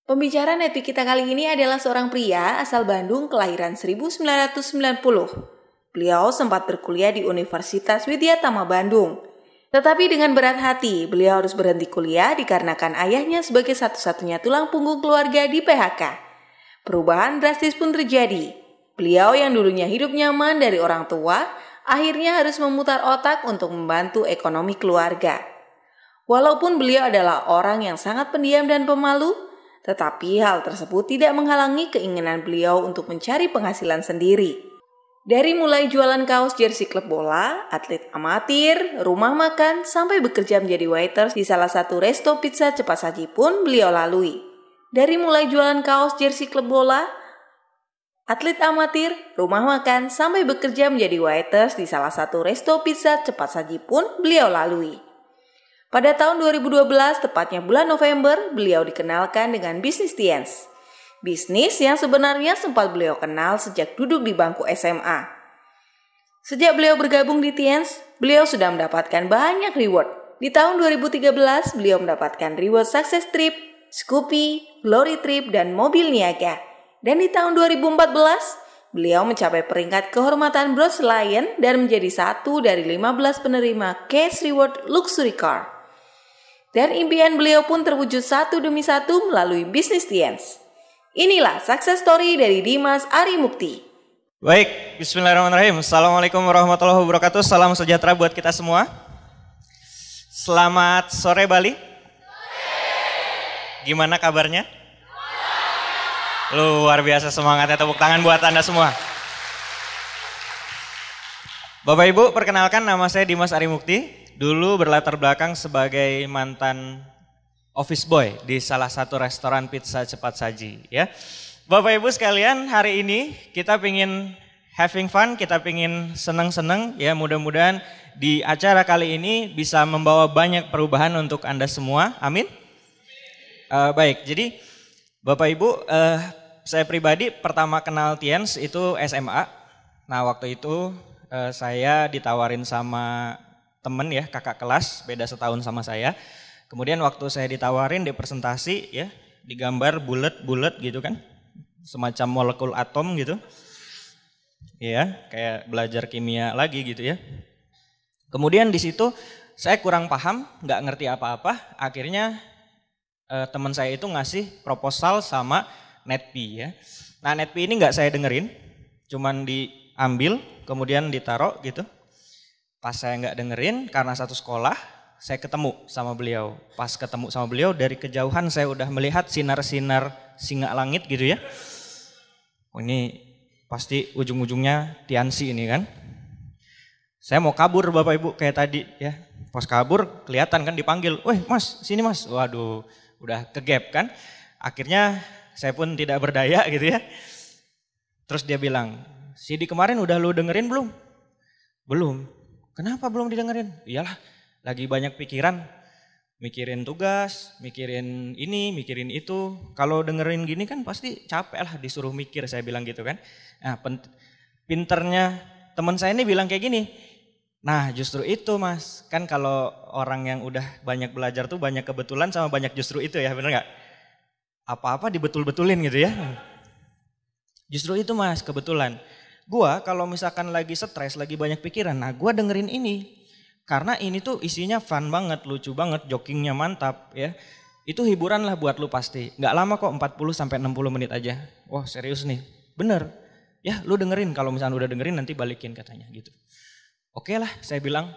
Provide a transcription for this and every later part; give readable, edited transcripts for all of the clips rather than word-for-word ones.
Pembicara nepi kita kali ini adalah seorang pria asal Bandung kelahiran 1990. Beliau sempat berkuliah di Universitas Widyatama Bandung. Tetapi dengan berat hati, beliau harus berhenti kuliah dikarenakan ayahnya sebagai satu-satunya tulang punggung keluarga di PHK. Perubahan drastis pun terjadi. Beliau yang dulunya hidup nyaman dari orang tua, akhirnya harus memutar otak untuk membantu ekonomi keluarga. Walaupun beliau adalah orang yang sangat pendiam dan pemalu, tetapi hal tersebut tidak menghalangi keinginan beliau untuk mencari penghasilan sendiri. Dari mulai jualan kaos jersey klub bola, atlet amatir, rumah makan, sampai bekerja menjadi waiter di salah satu resto pizza cepat saji pun beliau lalui. Dari mulai jualan kaos jersey klub bola, atlet amatir, rumah makan, sampai bekerja menjadi waiters di salah satu resto pizza cepat saji pun beliau lalui. Pada tahun 2012, tepatnya bulan November, beliau dikenalkan dengan bisnis Tiens. Bisnis yang sebenarnya sempat beliau kenal sejak duduk di bangku SMA. Sejak beliau bergabung di Tiens, beliau sudah mendapatkan banyak reward. Di tahun 2013, beliau mendapatkan reward Success Trip, Scoopy, Glory Trip, dan mobil niaga. Dan di tahun 2014, beliau mencapai peringkat kehormatan Bronze Lion dan menjadi satu dari 15 penerima Cash Reward Luxury Car. Dan impian beliau pun terwujud satu demi satu melalui bisnis Tiens. Inilah success story dari Dimas Arimukti. Baik, bismillahirrahmanirrahim. Assalamualaikum warahmatullahi wabarakatuh. Salam sejahtera buat kita semua. Selamat sore Bali. Gimana kabarnya? Luar biasa semangatnya, tepuk tangan buat Anda semua. Bapak Ibu, perkenalkan nama saya Dimas Arimukti. Dulu berlatar belakang sebagai mantan office boy di salah satu restoran pizza cepat saji ya. Bapak Ibu sekalian, hari ini kita pingin having fun, kita pingin seneng-seneng ya, mudah-mudahan di acara kali ini bisa membawa banyak perubahan untuk Anda semua, amin. Baik, jadi Bapak Ibu, saya pribadi pertama kenal Tiens itu SMA. Nah waktu itu saya ditawarin sama temen ya, kakak kelas, beda setahun sama saya. Kemudian waktu saya ditawarin di presentasi ya, digambar bulat-bulat gitu kan, semacam molekul atom gitu. Ya, kayak belajar kimia lagi gitu ya. Kemudian di situ saya kurang paham, nggak ngerti apa-apa. Akhirnya teman saya itu ngasih proposal sama Netpi ya. Nah Netpi ini nggak saya dengerin, cuman diambil kemudian ditaruh gitu. Pas saya nggak dengerin karena satu sekolah, saya ketemu sama beliau. Pas ketemu sama beliau dari kejauhan saya udah melihat sinar-sinar singa langit gitu ya. Oh, ini pasti ujung-ujungnya Tiansi ini kan. Saya mau kabur Bapak Ibu kayak tadi ya. Pas kabur kelihatan kan dipanggil, "Weh Mas, sini Mas." Waduh, udah kegap kan. Akhirnya saya pun tidak berdaya gitu ya. Terus dia bilang, "CD kemarin udah lu dengerin belum?" "Belum." "Kenapa belum didengerin?" "Iyalah, lagi banyak pikiran. Mikirin tugas, mikirin ini, mikirin itu. Kalau dengerin gini kan pasti capek lah disuruh mikir," saya bilang gitu kan. Nah pinternya teman saya ini bilang kayak gini, "Nah justru itu Mas, kan kalau orang yang udah banyak belajar tuh banyak kebetulan sama banyak justru itu ya, bener gak? Apa-apa dibetul-betulin gitu ya. Justru itu Mas, kebetulan. Gua kalau misalkan lagi stres, lagi banyak pikiran, nah gua dengerin ini. Karena ini tuh isinya fun banget, lucu banget, jokingnya mantap ya. Itu hiburan lah buat lu pasti. Gak lama kok, 40-60 menit aja. Wah serius nih, bener. Ya lu dengerin, kalau misalnya udah dengerin nanti balikin katanya gitu. Oke lah saya bilang.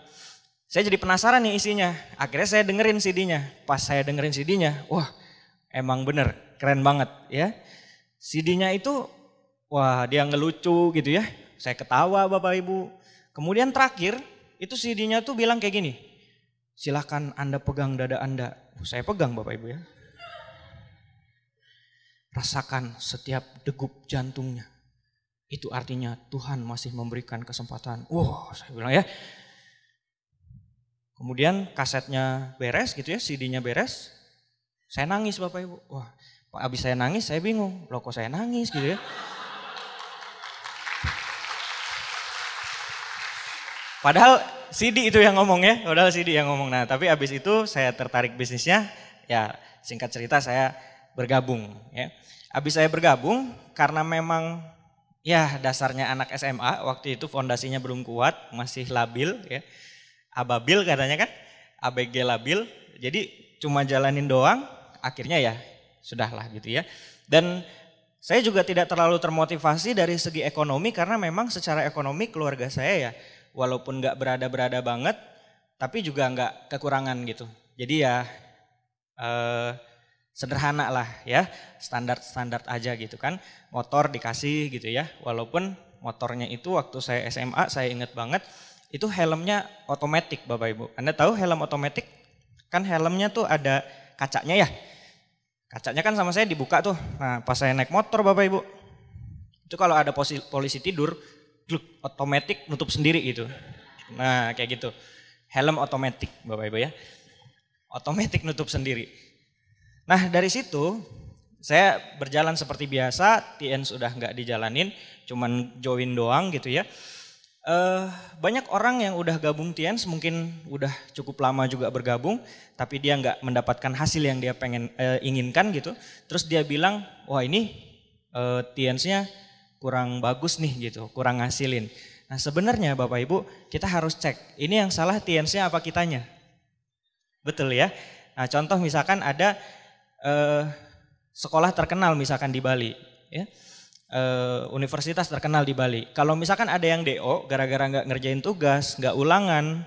Saya jadi penasaran nih isinya. Akhirnya saya dengerin CD-nya. Pas saya dengerin CD-nya, wah emang bener, keren banget ya. CD-nya itu wah dia ngelucu gitu ya, saya ketawa Bapak Ibu. Kemudian terakhir itu CD-nya tuh bilang kayak gini, "Silahkan Anda pegang dada Anda." Saya pegang Bapak Ibu ya. "Rasakan setiap degup jantungnya. Itu artinya Tuhan masih memberikan kesempatan." Wah saya bilang ya. Kemudian kasetnya beres gitu ya, CD-nya beres. Saya nangis Bapak Ibu. Wah, abis saya nangis saya bingung. Loh kok saya nangis gitu ya. Padahal CD itu yang ngomong ya, padahal CD yang ngomong. Nah tapi abis itu saya tertarik bisnisnya, ya singkat cerita saya bergabung ya. Abis saya bergabung karena memang ya dasarnya anak SMA, waktu itu fondasinya belum kuat, masih labil ya. Ababil katanya kan, ABG labil, jadi cuma jalanin doang, akhirnya ya sudahlah gitu ya. Dan saya juga tidak terlalu termotivasi dari segi ekonomi karena memang secara ekonomi keluarga saya ya walaupun nggak berada-berada banget, tapi juga nggak kekurangan gitu. Jadi ya sederhana lah ya, standar-standar aja gitu kan. Motor dikasih gitu ya, walaupun motornya itu waktu saya SMA saya inget banget, itu helmnya otomatis Bapak Ibu. Anda tahu helm otomatis? Kan helmnya tuh ada kacanya ya. Kacanya kan sama saya dibuka tuh. Nah pas saya naik motor Bapak Ibu, itu kalau ada polisi tidur, otomatis nutup sendiri gitu. Nah kayak gitu. Helm otomatis Bapak Ibu ya. Otomatis nutup sendiri. Nah dari situ saya berjalan seperti biasa, TN sudah nggak dijalanin, cuman join doang gitu ya. Banyak orang yang udah gabung TIENS mungkin udah cukup lama juga bergabung, tapi dia nggak mendapatkan hasil yang dia inginkan gitu. Terus dia bilang, wah ini TIENS-nya kurang bagus nih gitu, kurang ngasilin. Nah sebenarnya Bapak Ibu kita harus cek, ini yang salah TIENS-nya apa kitanya? Betul ya. Nah contoh misalkan ada sekolah terkenal misalkan di Bali ya. Universitas terkenal di Bali. Kalau misalkan ada yang DO gara-gara nggak ngerjain tugas, nggak ulangan,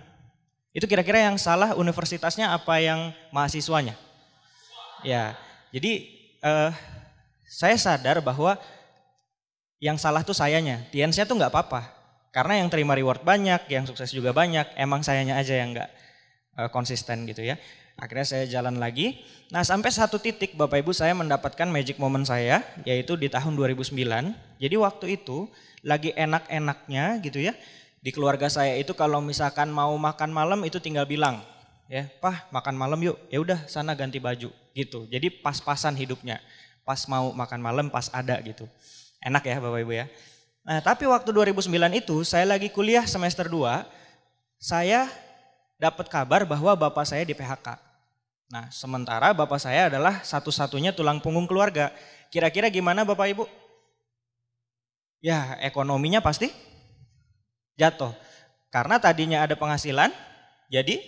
itu kira-kira yang salah universitasnya apa yang mahasiswanya? Ya, jadi saya sadar bahwa yang salah tuh sayanya, TIENS-nya tuh nggak apa-apa, karena yang terima reward banyak, yang sukses juga banyak, emang sayanya aja yang nggak konsisten gitu ya. Akhirnya saya jalan lagi. Nah sampai satu titik Bapak Ibu saya mendapatkan magic moment saya yaitu di tahun 2009. Jadi waktu itu lagi enak-enaknya gitu ya. Di keluarga saya itu kalau misalkan mau makan malam itu tinggal bilang ya, "Pah, makan malam yuk." Ya udah sana ganti baju gitu. Jadi pas-pasan hidupnya. Pas mau makan malam pas ada gitu. Enak ya Bapak Ibu ya. Nah tapi waktu 2009 itu saya lagi kuliah semester 2. Saya dapat kabar bahwa bapak saya di PHK. Nah sementara bapak saya adalah satu-satunya tulang punggung keluarga. Kira-kira gimana Bapak Ibu? Ya ekonominya pasti jatuh. Karena tadinya ada penghasilan jadi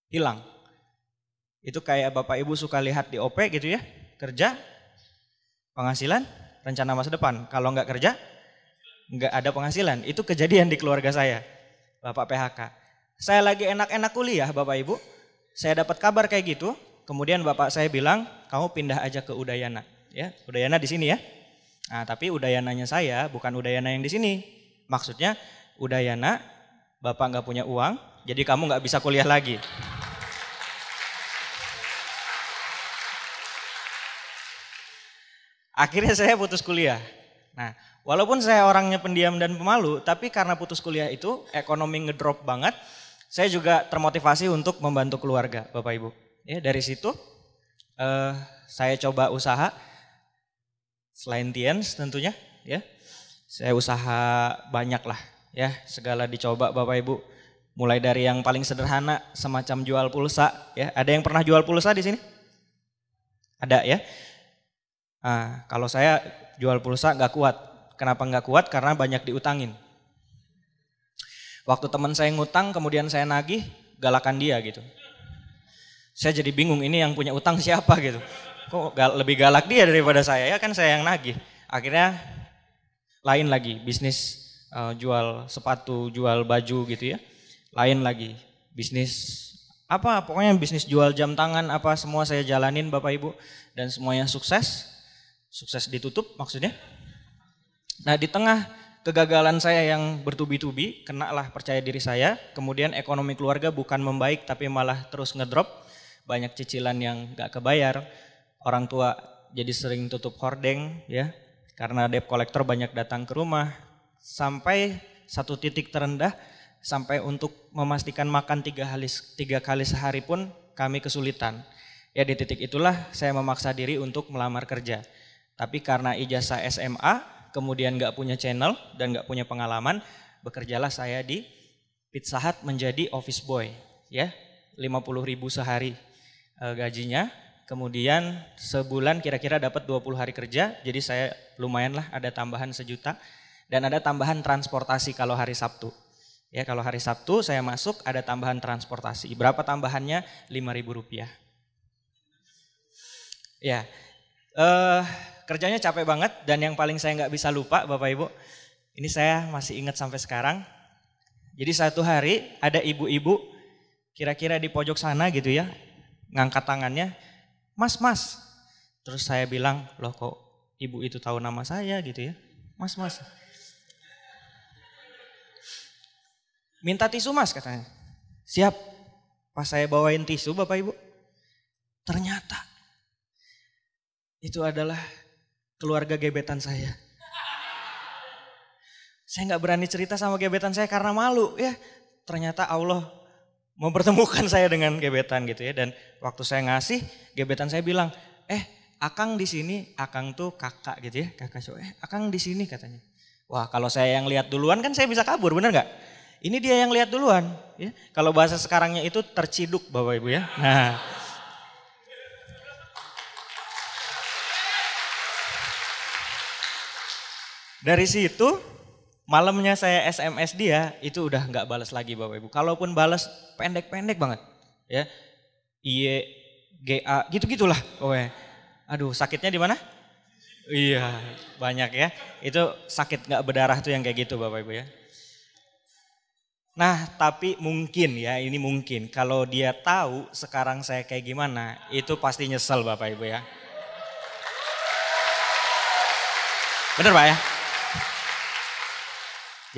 hilang. Itu kayak Bapak Ibu suka lihat di OP gitu ya. Kerja, penghasilan, rencana masa depan. Kalau nggak kerja, nggak ada penghasilan. Itu kejadian di keluarga saya. Bapak PHK. Saya lagi enak-enak kuliah Bapak Ibu, saya dapat kabar kayak gitu, kemudian bapak saya bilang, kamu pindah aja ke Udayana, ya Udayana di sini ya. Nah tapi Udayananya saya bukan Udayana yang di sini, maksudnya Udayana, bapak nggak punya uang, jadi kamu nggak bisa kuliah lagi. Akhirnya saya putus kuliah. Nah walaupun saya orangnya pendiam dan pemalu, tapi karena putus kuliah itu ekonomi ngedrop banget. Saya juga termotivasi untuk membantu keluarga Bapak Ibu. Ya, dari situ saya coba usaha selain TIENS tentunya ya. Saya usaha banyak lah ya, segala dicoba Bapak Ibu. Mulai dari yang paling sederhana semacam jual pulsa ya. Ada yang pernah jual pulsa di sini? Ada ya. Nah, kalau saya jual pulsa nggak kuat. Kenapa nggak kuat? Karena banyak diutangin. Waktu teman saya ngutang kemudian saya nagih, galakan dia gitu. Saya jadi bingung ini yang punya utang siapa gitu. Kok lebih galak dia daripada saya, ya kan saya yang nagih. Akhirnya lain lagi bisnis jual sepatu, jual baju gitu ya. Lain lagi bisnis apa pokoknya bisnis jual jam tangan apa semua saya jalanin Bapak Ibu. Dan semuanya sukses, sukses ditutup maksudnya. Nah di tengah kegagalan saya yang bertubi-tubi, kenalah percaya diri saya, kemudian ekonomi keluarga bukan membaik tapi malah terus ngedrop, banyak cicilan yang gak kebayar, orang tua jadi sering tutup hordeng ya, karena debt collector banyak datang ke rumah, sampai satu titik terendah sampai untuk memastikan makan 3 kali sehari pun kami kesulitan. Ya di titik itulah saya memaksa diri untuk melamar kerja. Tapi karena ijazah SMA, kemudian gak punya channel dan gak punya pengalaman, bekerjalah saya di Pizza Hut menjadi office boy. Ya, 50.000 sehari gajinya. Kemudian sebulan kira-kira dapat 20 hari kerja, jadi saya lumayan lah ada tambahan 1 juta. Dan ada tambahan transportasi kalau hari Sabtu. Ya, kalau hari Sabtu saya masuk ada tambahan transportasi. Berapa tambahannya? Rp5.000. Ya, kerjanya capek banget dan yang paling saya nggak bisa lupa Bapak Ibu, ini saya masih ingat sampai sekarang. Jadi satu hari ada ibu-ibu kira-kira di pojok sana gitu ya, ngangkat tangannya, mas. Terus saya bilang, loh kok ibu itu tahu nama saya gitu ya, mas. Minta tisu mas katanya. Siap, pas saya bawain tisu Bapak Ibu, ternyata itu adalah keluarga gebetan saya. Saya nggak berani cerita sama gebetan saya karena malu ya. Ternyata Allah mempertemukan saya dengan gebetan gitu ya. Dan waktu saya ngasih, gebetan saya bilang, Akang di sini, Akang tuh kakak gitu ya, kakak cowok. Akang di sini katanya. Wah, kalau saya yang lihat duluan kan saya bisa kabur, benar nggak? Ini dia yang lihat duluan. Ya. Kalau bahasa sekarangnya itu terciduk Bapak Ibu ya. Nah. Dari situ malamnya saya SMS dia itu udah nggak balas lagi Bapak Ibu. Kalaupun balas pendek-pendek banget. Ya. IE, GA gitu-gitulah pokoknya. Aduh sakitnya di mana? Iya banyak ya. Itu sakit nggak berdarah tuh yang kayak gitu Bapak Ibu ya. Nah tapi mungkin ya, ini mungkin kalau dia tahu sekarang saya kayak gimana, itu pasti nyesel Bapak Ibu ya. Bener Pak ya?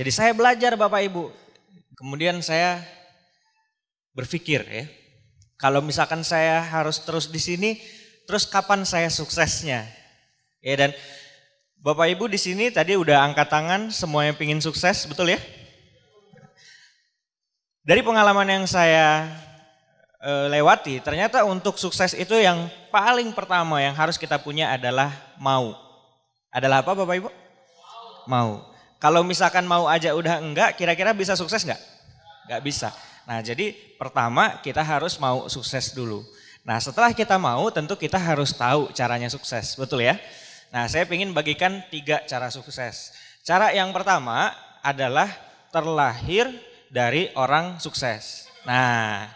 Jadi saya belajar Bapak Ibu, kemudian saya berpikir ya, kalau misalkan saya harus terus di sini, terus kapan saya suksesnya? Ya dan Bapak Ibu di sini tadi udah angkat tangan, semuanya pingin sukses, betul ya? Dari pengalaman yang saya lewati, ternyata untuk sukses itu yang paling pertama yang harus kita punya adalah mau. Adalah apa Bapak Ibu? Mau. Kalau misalkan mau aja udah enggak, kira-kira bisa sukses enggak? Enggak bisa. Nah jadi pertama kita harus mau sukses dulu. Nah setelah kita mau tentu kita harus tahu caranya sukses, betul ya? Nah saya ingin bagikan 3 cara sukses. Cara yang pertama adalah terlahir dari orang sukses. Nah,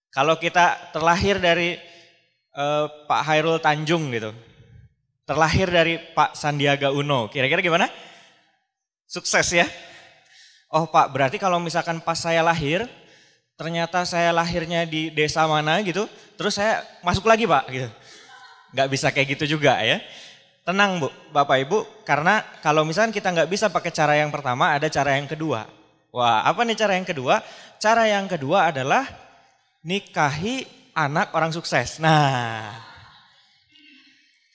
kalau kita terlahir dari Pak Hairul Tanjung gitu, terlahir dari Pak Sandiaga Uno, kira-kira gimana? Sukses ya? Oh Pak, berarti kalau misalkan pas saya lahir, ternyata saya lahirnya di desa mana gitu, terus saya masuk lagi Pak gitu. Nggak bisa kayak gitu juga ya. Tenang Bu, Bapak Ibu, karena kalau misalkan kita nggak bisa pakai cara yang pertama, ada cara yang kedua. Wah, apa nih cara yang kedua? Cara yang kedua adalah nikahi anak orang sukses. Nah,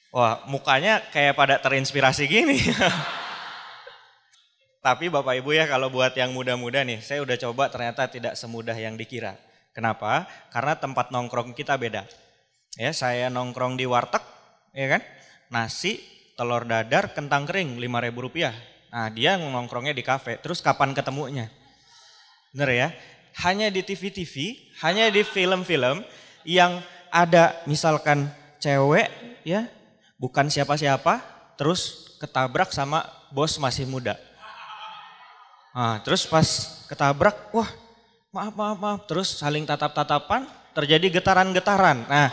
wah mukanya kayak pada terinspirasi gini. Tapi Bapak Ibu ya kalau buat yang muda-muda nih, saya udah coba ternyata tidak semudah yang dikira. Kenapa? Karena tempat nongkrong kita beda. Ya, saya nongkrong di warteg, ya kan? Nasi, telur dadar, kentang kering, Rp5.000. Nah dia nongkrongnya di kafe, terus kapan ketemunya? Bener ya, hanya di TV-TV, hanya di film-film yang ada misalkan cewek ya, bukan siapa-siapa, terus ketabrak sama bos masih muda. Nah terus pas ketabrak, wah maaf, terus saling tatap-tatapan, terjadi getaran-getaran. Nah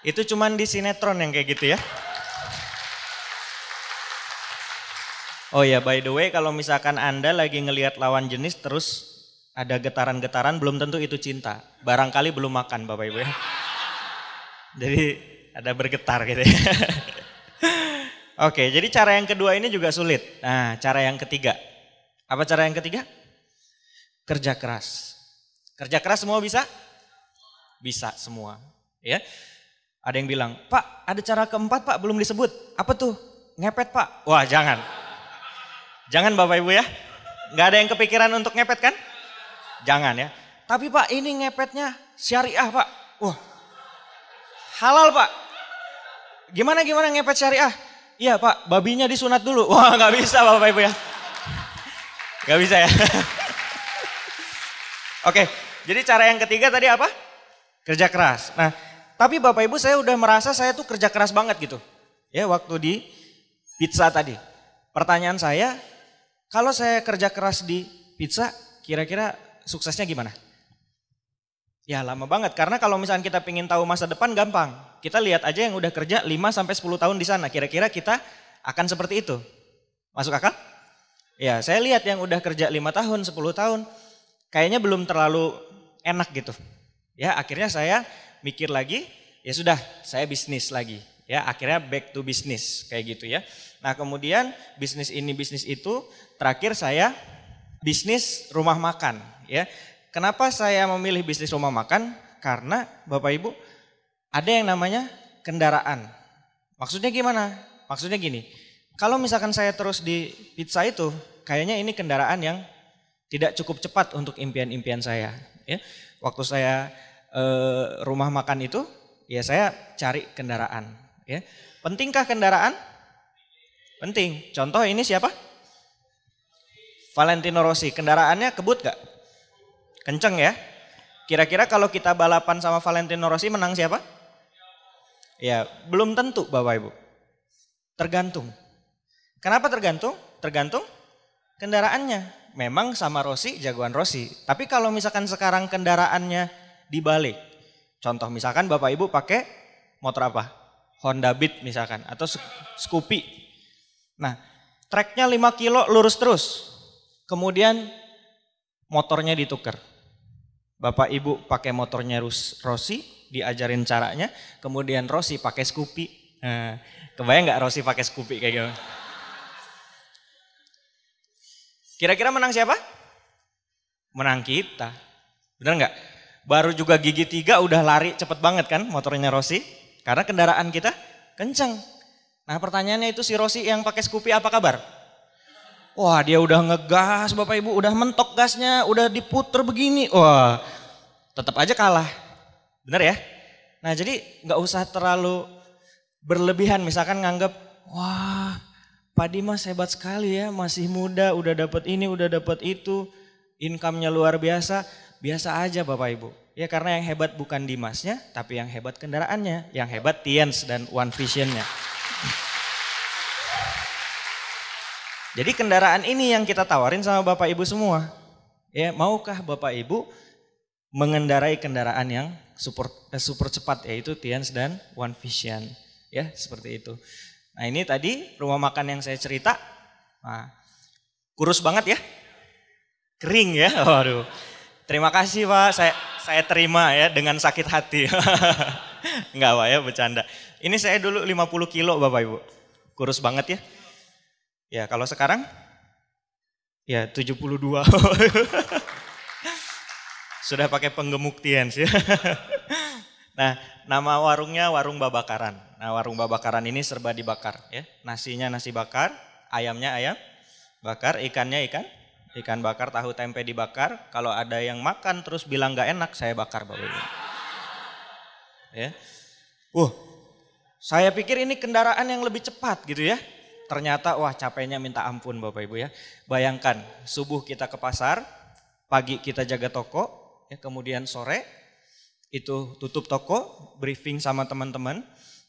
itu cuman di sinetron yang kayak gitu ya. Oh ya, by the way kalau misalkan Anda lagi ngelihat lawan jenis terus ada getaran-getaran belum tentu itu cinta. Barangkali belum makan Bapak Ibu ya. Jadi ada bergetar gitu ya. Oke, jadi cara yang kedua ini juga sulit. Nah, cara yang ketiga. Apa cara yang ketiga? Kerja keras. Kerja keras semua bisa? Bisa semua. Ya. Ada yang bilang, Pak ada cara keempat Pak belum disebut. Apa tuh? Ngepet Pak. Wah jangan. Jangan Bapak Ibu ya. Nggak ada yang kepikiran untuk ngepet kan? Jangan ya. Tapi Pak, ini ngepetnya syariah Pak. Wah, halal Pak. Gimana ngepet syariah? Iya Pak, babinya disunat dulu. Wah, nggak bisa Bapak Ibu ya. Nggak bisa ya. Oke, jadi cara yang ketiga tadi apa? Kerja keras. Nah, tapi Bapak Ibu saya udah merasa saya tuh kerja keras banget gitu. Ya, waktu di pizza tadi. Pertanyaan saya, kalau saya kerja keras di pizza, kira-kira suksesnya gimana? Ya lama banget, karena kalau misalnya kita pengen tahu masa depan gampang. Kita lihat aja yang udah kerja 5-10 tahun di sana, kira-kira kita akan seperti itu. Masuk akal? Ya, saya lihat yang udah kerja 5 tahun, 10 tahun, kayaknya belum terlalu enak gitu. Ya, akhirnya saya mikir lagi, ya sudah, saya bisnis lagi. Ya, akhirnya back to business kayak gitu ya. Nah, kemudian bisnis ini, bisnis itu, terakhir saya bisnis rumah makan, ya. Kenapa saya memilih bisnis rumah makan? Karena Bapak Ibu ada yang namanya kendaraan. Maksudnya gimana? Maksudnya gini, kalau misalkan saya terus di pizza itu, kayaknya ini kendaraan yang tidak cukup cepat untuk impian-impian saya. Ya. Waktu saya rumah makan itu, ya saya cari kendaraan. Ya. Pentingkah kendaraan? Penting. Contoh ini siapa? Valentino Rossi. Kendaraannya kebut gak? Kenceng ya. Kira-kira kalau kita balapan sama Valentino Rossi menang siapa? Ya belum tentu Bapak Ibu. Tergantung. Kenapa tergantung? Tergantung kendaraannya. Memang sama Rossi jagoan Rossi. Tapi kalau misalkan sekarang kendaraannya dibalik. Contoh misalkan Bapak Ibu pakai motor apa? Honda Beat misalkan atau Scoopy. Nah, treknya 5 kilo lurus terus. Kemudian motornya ditukar. Bapak Ibu pakai motornya Rossi, diajarin caranya. Kemudian Rossi pakai Scoopy. Nah, kebayang gak Rossi pakai Scoopy kayak gitu? Kira-kira menang siapa? Menang kita. Bener gak? Baru juga gigi 3 udah lari cepet banget kan motornya Rossi. Karena kendaraan kita kenceng. Nah pertanyaannya itu si Rossi yang pakai Scoopy apa kabar? Wah dia udah ngegas Bapak Ibu, udah mentok gasnya, udah diputer begini. Wah tetap aja kalah. Bener ya? Nah jadi gak usah terlalu berlebihan misalkan nganggap wah Pak Dimas hebat sekali ya, masih muda, udah dapat ini, udah dapat itu, income-nya luar biasa. Biasa aja Bapak Ibu. Ya karena yang hebat bukan Dimasnya, tapi yang hebat kendaraannya, yang hebat Tiens dan One Vision-nya. Jadi kendaraan ini yang kita tawarin sama Bapak Ibu semua. Ya, maukah Bapak Ibu mengendarai kendaraan yang super cepat yaitu Tiens dan One Vision. Ya, seperti itu. Nah, ini tadi rumah makan yang saya cerita. Nah, kurus banget ya. Kering ya. Waduh. Terima kasih Pak, saya terima ya dengan sakit hati. Enggak Pak ya, bercanda. Ini saya dulu 50 kilo Bapak Ibu. Kurus banget ya. Ya kalau sekarang ya 72. Sudah pakai penggemuk Tiens ya. Nah nama warungnya Warung Babakaran. Nah Warung Babakaran ini serba dibakar ya. Nasinya nasi bakar, ayamnya ayam bakar, ikannya ikan bakar, tahu tempe dibakar. Kalau ada yang makan terus bilang gak enak, saya bakar Bapak Ibu. Ya. Saya pikir ini kendaraan yang lebih cepat gitu ya. Ternyata wah capeknya minta ampun Bapak Ibu ya. Bayangkan subuh kita ke pasar, pagi kita jaga toko, ya, kemudian sore itu tutup toko, briefing sama teman-teman.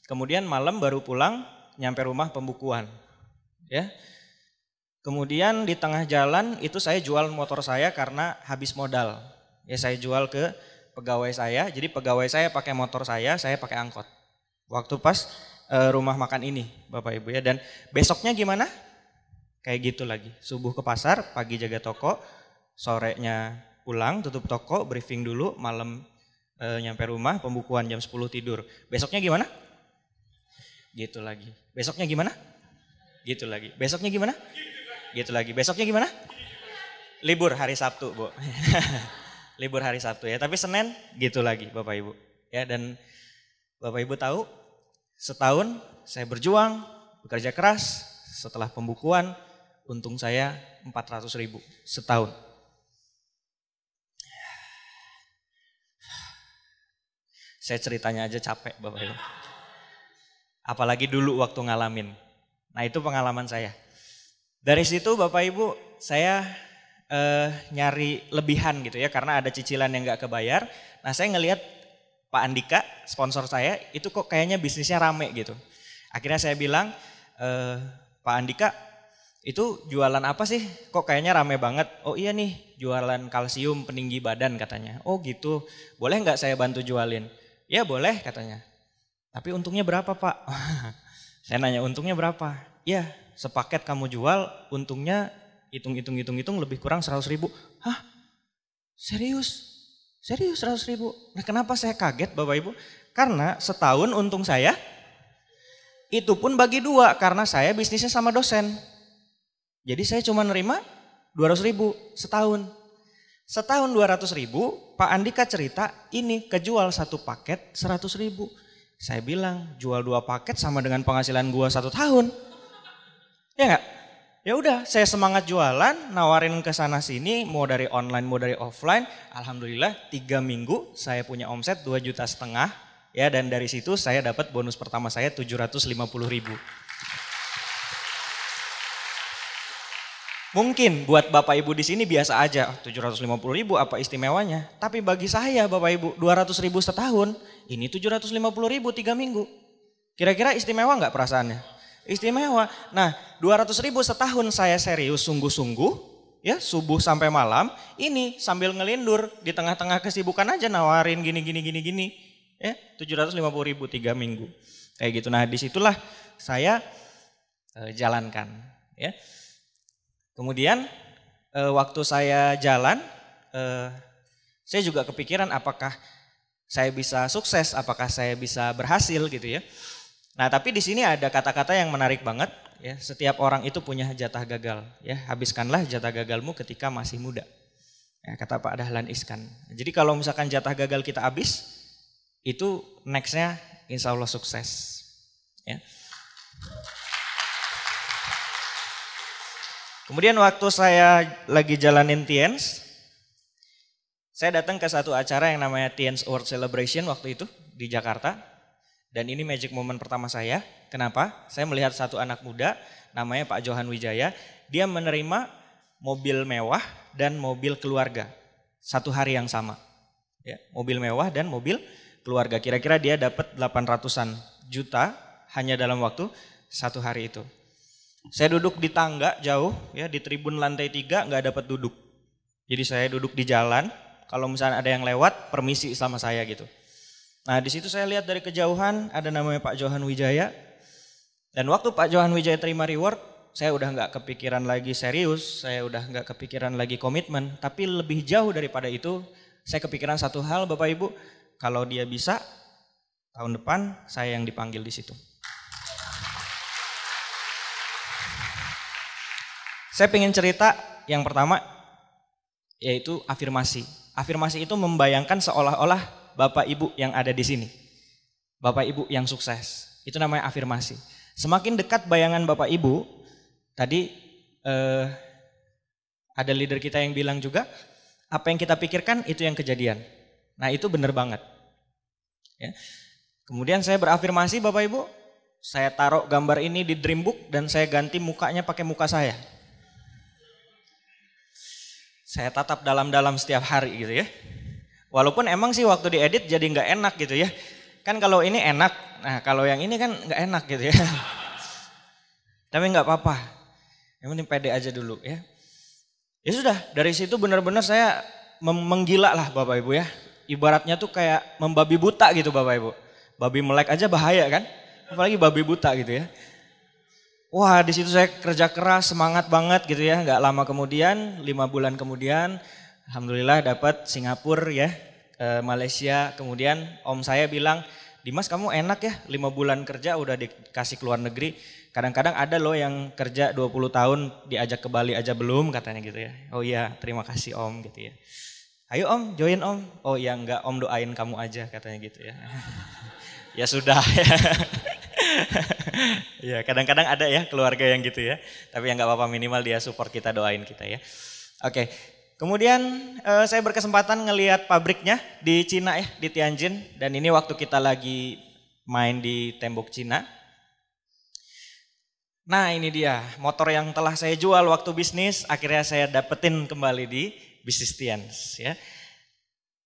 Kemudian malam baru pulang, nyampe rumah pembukuan. Ya. Kemudian di tengah jalan itu saya jual motor saya karena habis modal. Ya saya jual ke pegawai saya, jadi pegawai saya pakai motor saya pakai angkot. Waktu pas rumah makan ini Bapak Ibu ya. Dan besoknya gimana? Kayak gitu lagi, subuh ke pasar, pagi jaga toko, sorenya pulang tutup toko, briefing dulu, malam nyampe rumah, pembukuan jam 10 tidur. Besoknya gimana? Gitu lagi. Besoknya gimana? Gitu lagi. Besoknya gimana? Gitu lagi. Besoknya gimana? Libur hari Sabtu, Bu. Libur hari Sabtu ya. Tapi Senin gitu lagi Bapak Ibu. Ya, dan Bapak Ibu tahu setahun saya berjuang, bekerja keras, setelah pembukuan untung saya 400.000 setahun. Saya ceritanya aja capek Bapak Ibu. Apalagi dulu waktu ngalamin. Nah itu pengalaman saya. Dari situ Bapak Ibu saya nyari lebihan gitu ya. Karena ada cicilan yang gak kebayar. Nah saya ngelihat Pak Andika sponsor saya itu kok kayaknya bisnisnya rame gitu. Akhirnya saya bilang Pak Andika itu jualan apa sih? Kok kayaknya rame banget? Oh iya nih jualan kalsium peninggi badan katanya. Oh gitu, boleh gak saya bantu jualin? Ya boleh katanya. Tapi untungnya berapa Pak? Saya nanya untungnya berapa? Ya sepaket kamu jual untungnya hitung lebih kurang 100.000. Hah? Serius? Serius 100.000? Nah kenapa saya kaget Bapak Ibu? Karena setahun untung saya itu pun bagi 2 karena saya bisnisnya sama dosen. Jadi saya cuma nerima 200.000 setahun. Setahun 200.000, Pak Andika cerita ini kejual 1 paket 100.000. Saya bilang jual 2 paket sama dengan penghasilan gua 1 tahun. Ya enggak? Ya udah saya semangat jualan, nawarin ke sana sini mau dari online mau dari offline. Alhamdulillah 3 minggu saya punya omset 2,5 juta ya dan dari situ saya dapat bonus pertama saya 750.000. Mungkin buat Bapak Ibu di sini biasa aja, 750.000 apa istimewanya. Tapi bagi saya Bapak Ibu 200.000 setahun, ini 750.000 3 minggu. Kira-kira istimewa nggak perasaannya? Istimewa. Nah 200.000 setahun saya serius sungguh-sungguh, ya subuh sampai malam, ini sambil ngelindur di tengah-tengah kesibukan aja nawarin gini, ya 750.000 3 minggu. Kayak gitu. Nah disitulah saya jalankan, ya. Kemudian waktu saya jalan, saya juga kepikiran apakah saya bisa sukses, apakah saya bisa berhasil gitu ya. Nah tapi di sini ada kata-kata yang menarik banget ya. Setiap orang itu punya jatah gagal ya. Habiskanlah jatah gagalmu ketika masih muda. Ya, kata Pak Dahlan Iskan. Jadi kalau misalkan jatah gagal kita habis, itu nextnya insya Allah sukses. Ya. Kemudian waktu saya lagi jalanin Tiens, saya datang ke satu acara yang namanya Tiens World Celebration waktu itu di Jakarta. Dan ini magic moment pertama saya. Kenapa? Saya melihat satu anak muda namanya Pak Johan Wijaya. Dia menerima mobil mewah dan mobil keluarga. Satu hari yang sama. Ya, mobil mewah dan mobil keluarga. Kira-kira dia dapat 800-an juta hanya dalam waktu satu hari itu. Saya duduk di tangga jauh ya di tribun lantai 3 nggak dapat duduk. Jadi saya duduk di jalan, kalau misalnya ada yang lewat permisi sama saya gitu. Nah di situ saya lihat dari kejauhan ada namanya Pak Johan Wijaya. Dan waktu Pak Johan Wijaya terima reward, saya udah nggak kepikiran lagi serius, saya udah nggak kepikiran lagi komitmen. Tapi lebih jauh daripada itu, saya kepikiran satu hal Bapak Ibu, kalau dia bisa tahun depan saya yang dipanggil di situ. Saya pengen cerita yang pertama yaitu afirmasi. Afirmasi itu membayangkan seolah-olah Bapak Ibu yang ada di sini. Bapak Ibu yang sukses. Itu namanya afirmasi. Semakin dekat bayangan Bapak Ibu, tadi ada leader kita yang bilang juga, apa yang kita pikirkan itu yang kejadian. Nah itu benar banget. Ya. Kemudian saya berafirmasi Bapak Ibu, saya taruh gambar ini di Dreambook dan saya ganti mukanya pakai muka saya. Saya tatap dalam-dalam setiap hari gitu ya. Walaupun emang sih waktu diedit jadi nggak enak gitu ya. Kan kalau ini enak, nah kalau yang ini kan nggak enak gitu ya. Tapi nggak apa-apa, yang penting pede aja dulu ya. Ya sudah, dari situ benar-benar saya menggila lah Bapak Ibu ya. Ibaratnya tuh kayak membabi buta gitu Bapak Ibu. Babi melek aja bahaya kan, apalagi babi buta gitu ya. Wah di situ saya kerja keras, semangat banget gitu ya. Gak lama kemudian, 5 bulan kemudian, alhamdulillah dapat Singapura ya, Malaysia. Kemudian om saya bilang, Dimas kamu enak ya 5 bulan kerja udah dikasih ke luar negeri. Kadang-kadang ada loh yang kerja 20 tahun diajak ke Bali aja belum katanya gitu ya. Oh iya terima kasih om gitu ya. Ayo om join om. Oh iya enggak om doain kamu aja katanya gitu ya. Ya sudah ya. Ya kadang-kadang ada ya keluarga yang gitu ya. Tapi ya nggak apa-apa, minimal dia support kita, doain kita ya. Oke, kemudian saya berkesempatan ngelihat pabriknya di Cina ya, di Tianjin. Dan ini waktu kita lagi main di tembok Cina. Nah ini dia motor yang telah saya jual waktu bisnis, akhirnya saya dapetin kembali di bisnis Tians ya.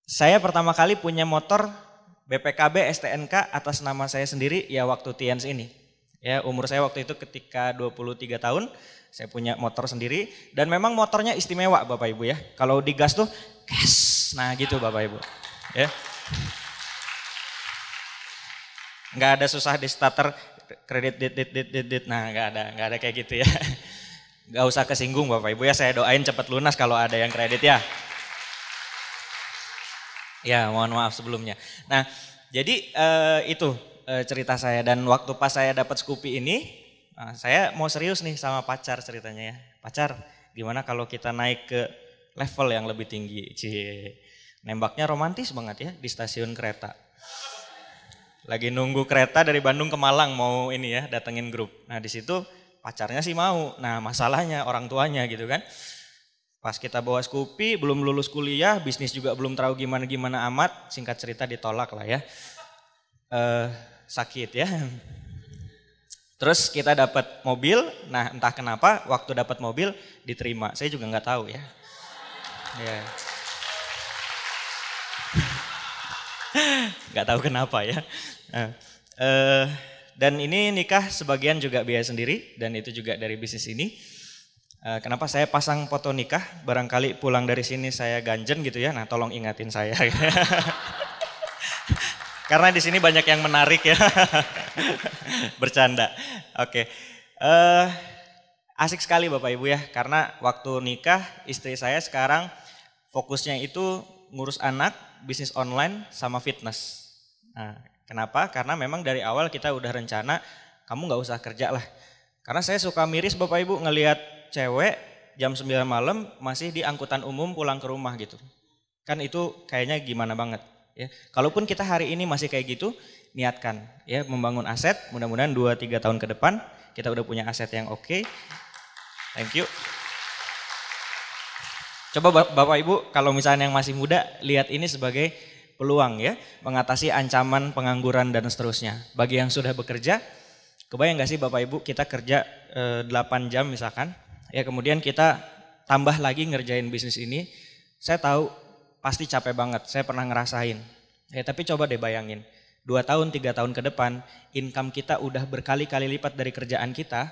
Saya pertama kali punya motor BPKB STNK atas nama saya sendiri ya waktu Tians ini. Ya, umur saya waktu itu ketika 23 tahun, saya punya motor sendiri dan memang motornya istimewa Bapak Ibu ya. Kalau digas tuh gas, nah gitu Bapak Ibu. Ya. Nggak ada susah di starter kredit dit. Nah, nggak ada kayak gitu ya. Nggak usah kesinggung Bapak Ibu ya, saya doain cepat lunas kalau ada yang kredit ya. Ya, mohon maaf sebelumnya. Nah, jadi itu cerita saya dan waktu pas saya dapat Scoopy ini, saya mau serius nih sama pacar ceritanya ya. Pacar, gimana kalau kita naik ke level yang lebih tinggi? Cie. Nembaknya romantis banget ya di stasiun kereta. Lagi nunggu kereta dari Bandung ke Malang mau ini ya, datengin grup. Nah, di situ pacarnya sih mau. Nah, masalahnya orang tuanya gitu kan. Pas kita bawa Scoopy, belum lulus kuliah, bisnis juga belum tahu gimana-gimana amat, singkat cerita ditolak lah ya. Sakit ya. Terus kita dapat mobil, nah entah kenapa waktu dapat mobil diterima, saya juga nggak tahu ya. Ya. Nggak tahu kenapa ya. Dan ini nikah sebagian juga biaya sendiri dan itu juga dari bisnis ini. Kenapa saya pasang foto nikah, barangkali pulang dari sini saya ganjen gitu ya, nah tolong ingatin saya. Karena di sini banyak yang menarik ya. Bercanda. Oke. Asik sekali Bapak Ibu ya, karena waktu nikah istri saya sekarang fokusnya itu ngurus anak, bisnis online sama fitness. Nah, kenapa? Karena memang dari awal kita udah rencana kamu nggak usah kerja lah. Karena saya suka miris Bapak Ibu ngelihat cewek jam 9 malam masih di angkutan umum pulang ke rumah gitu. Kan itu kayaknya gimana banget. Ya, kalaupun kita hari ini masih kayak gitu, niatkan ya membangun aset. Mudah-mudahan 2-3 tahun ke depan kita udah punya aset yang oke. Thank you. Coba Bapak Ibu kalau misalnya yang masih muda lihat ini sebagai peluang ya, mengatasi ancaman pengangguran dan seterusnya. Bagi yang sudah bekerja, kebayang gak sih Bapak Ibu kita kerja 8 jam misalkan, ya kemudian kita tambah lagi ngerjain bisnis ini. Saya tahu pasti capek banget, saya pernah ngerasain. Ya, tapi coba deh bayangin, 2 tahun, 3 tahun ke depan, income kita udah berkali-kali lipat dari kerjaan kita,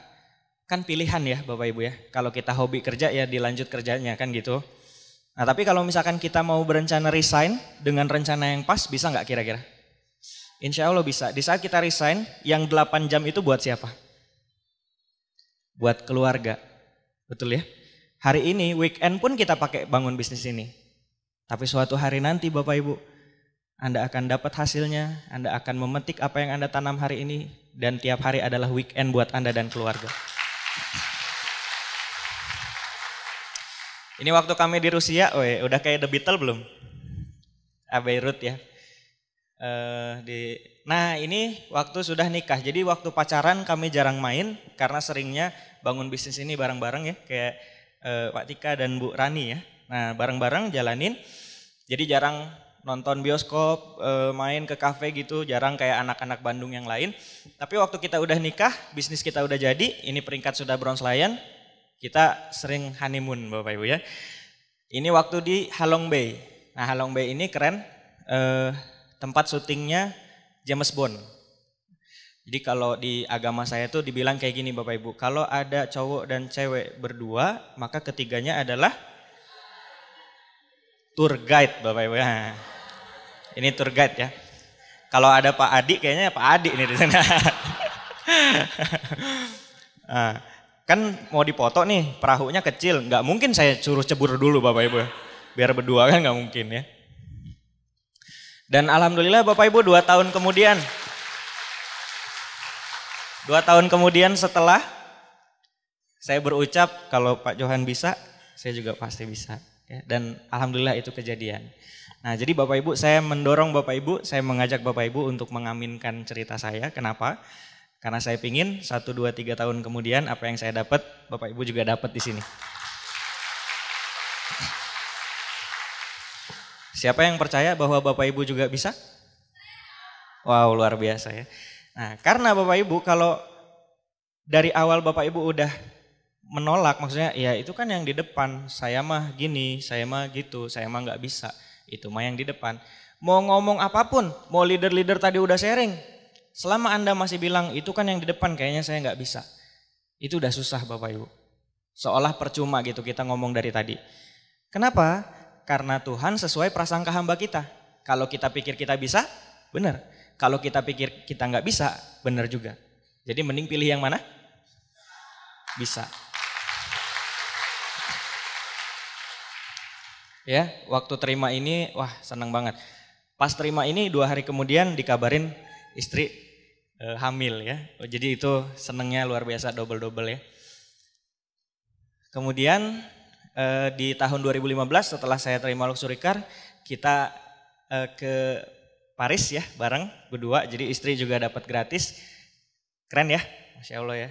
kan pilihan ya Bapak Ibu ya. Kalau kita hobi kerja ya dilanjut kerjanya kan gitu. Nah tapi kalau misalkan kita mau berencana resign dengan rencana yang pas, bisa nggak kira-kira? Insya Allah bisa. Di saat kita resign, yang 8 jam itu buat siapa? Buat keluarga, betul ya? Hari ini weekend pun kita pakai bangun bisnis ini. Tapi suatu hari nanti Bapak Ibu, Anda akan dapat hasilnya, Anda akan memetik apa yang Anda tanam hari ini, dan tiap hari adalah weekend buat Anda dan keluarga. Ini waktu kami di Rusia, udah kayak The Beatles belum? Beirut ya. Nah ini waktu sudah nikah, jadi waktu pacaran kami jarang main, karena seringnya bangun bisnis ini bareng-bareng ya, kayak Pak Tika dan Bu Rani ya. Nah bareng-bareng jalanin, jadi jarang nonton bioskop, main ke kafe gitu, jarang kayak anak-anak Bandung yang lain. Tapi waktu kita udah nikah, bisnis kita udah jadi, ini peringkat sudah Bronze Lion, kita sering honeymoon Bapak Ibu ya. Ini waktu di Halong Bay. Nah Halong Bay ini keren, tempat syutingnya James Bond. Jadi kalau di agama saya tuh dibilang kayak gini Bapak Ibu, kalau ada cowok dan cewek berdua, maka ketiganya adalah tour guide Bapak Ibu ya. Ini tour guide ya. Kalau ada Pak Adi, kayaknya Pak Adi ini di sana. Nah, kan mau dipoto nih, perahunya kecil, nggak mungkin saya suruh cebur dulu Bapak Ibu, biar berdua kan nggak mungkin ya. Dan alhamdulillah Bapak Ibu 2 tahun kemudian, 2 tahun kemudian setelah saya berucap kalau Pak Johan bisa, saya juga pasti bisa. Ya, dan alhamdulillah itu kejadian. Nah jadi Bapak Ibu, saya mendorong Bapak Ibu, saya mengajak Bapak Ibu untuk mengaminkan cerita saya. Kenapa? Karena saya pingin 1, 2, 3 tahun kemudian apa yang saya dapat, Bapak Ibu juga dapat di sini. Siapa yang percaya bahwa Bapak Ibu juga bisa? Wow, luar biasa ya. Nah, karena Bapak Ibu kalau dari awal Bapak Ibu udah menolak, maksudnya ya itu kan yang di depan, saya mah gini, saya mah gitu, saya mah nggak bisa, itu mah yang di depan. Mau ngomong apapun, mau leader-leader tadi udah sharing, selama Anda masih bilang itu kan yang di depan kayaknya saya nggak bisa, itu udah susah Bapak Ibu. Seolah percuma gitu kita ngomong dari tadi. Kenapa? Karena Tuhan sesuai prasangka hamba kita. Kalau kita pikir kita bisa, benar. Kalau kita pikir kita nggak bisa, benar juga. Jadi mending pilih yang mana? Bisa. Ya, waktu terima ini, wah senang banget. Pas terima ini 2 hari kemudian dikabarin istri hamil ya. Jadi itu senangnya luar biasa, double-double ya. Kemudian di tahun 2015 setelah saya terima Luxury Car, kita ke Paris ya bareng berdua. Jadi istri juga dapat gratis. Keren ya, Masya Allah ya.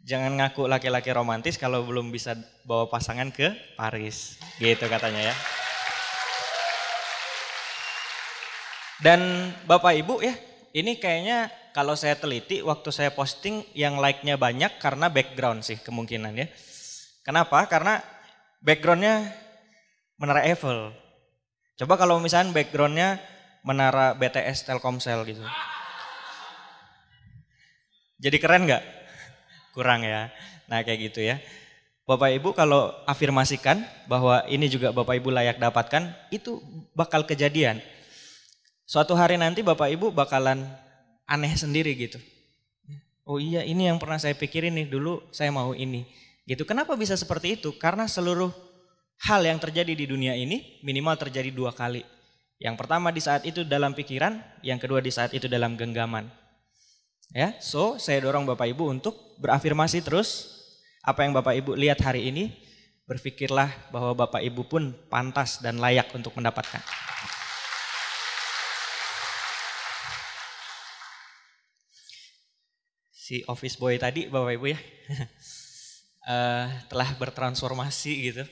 Jangan ngaku laki-laki romantis kalau belum bisa bawa pasangan ke Paris. Gitu katanya ya. Dan Bapak Ibu ya, ini kayaknya kalau saya teliti waktu saya posting yang like-nya banyak karena background sih kemungkinan ya. Kenapa? Karena backgroundnya Menara Eiffel. Coba kalau misalnya backgroundnya Menara BTS Telkomsel gitu. Jadi keren nggak? Kurang ya. Nah kayak gitu ya. Bapak Ibu kalau afirmasikan bahwa ini juga Bapak Ibu layak dapatkan, itu bakal kejadian. Suatu hari nanti Bapak Ibu bakalan aneh sendiri gitu. Oh iya ini yang pernah saya pikirin nih, dulu saya mau ini. Gitu. Kenapa bisa seperti itu? Karena seluruh hal yang terjadi di dunia ini minimal terjadi 2 kali. Yang pertama di saat itu dalam pikiran, yang kedua di saat itu dalam genggaman. Ya, so saya dorong Bapak Ibu untuk berafirmasi terus. Apa yang Bapak Ibu lihat hari ini, berpikirlah bahwa Bapak Ibu pun pantas dan layak untuk mendapatkan. Si office boy tadi Bapak Ibu ya, telah bertransformasi gitu.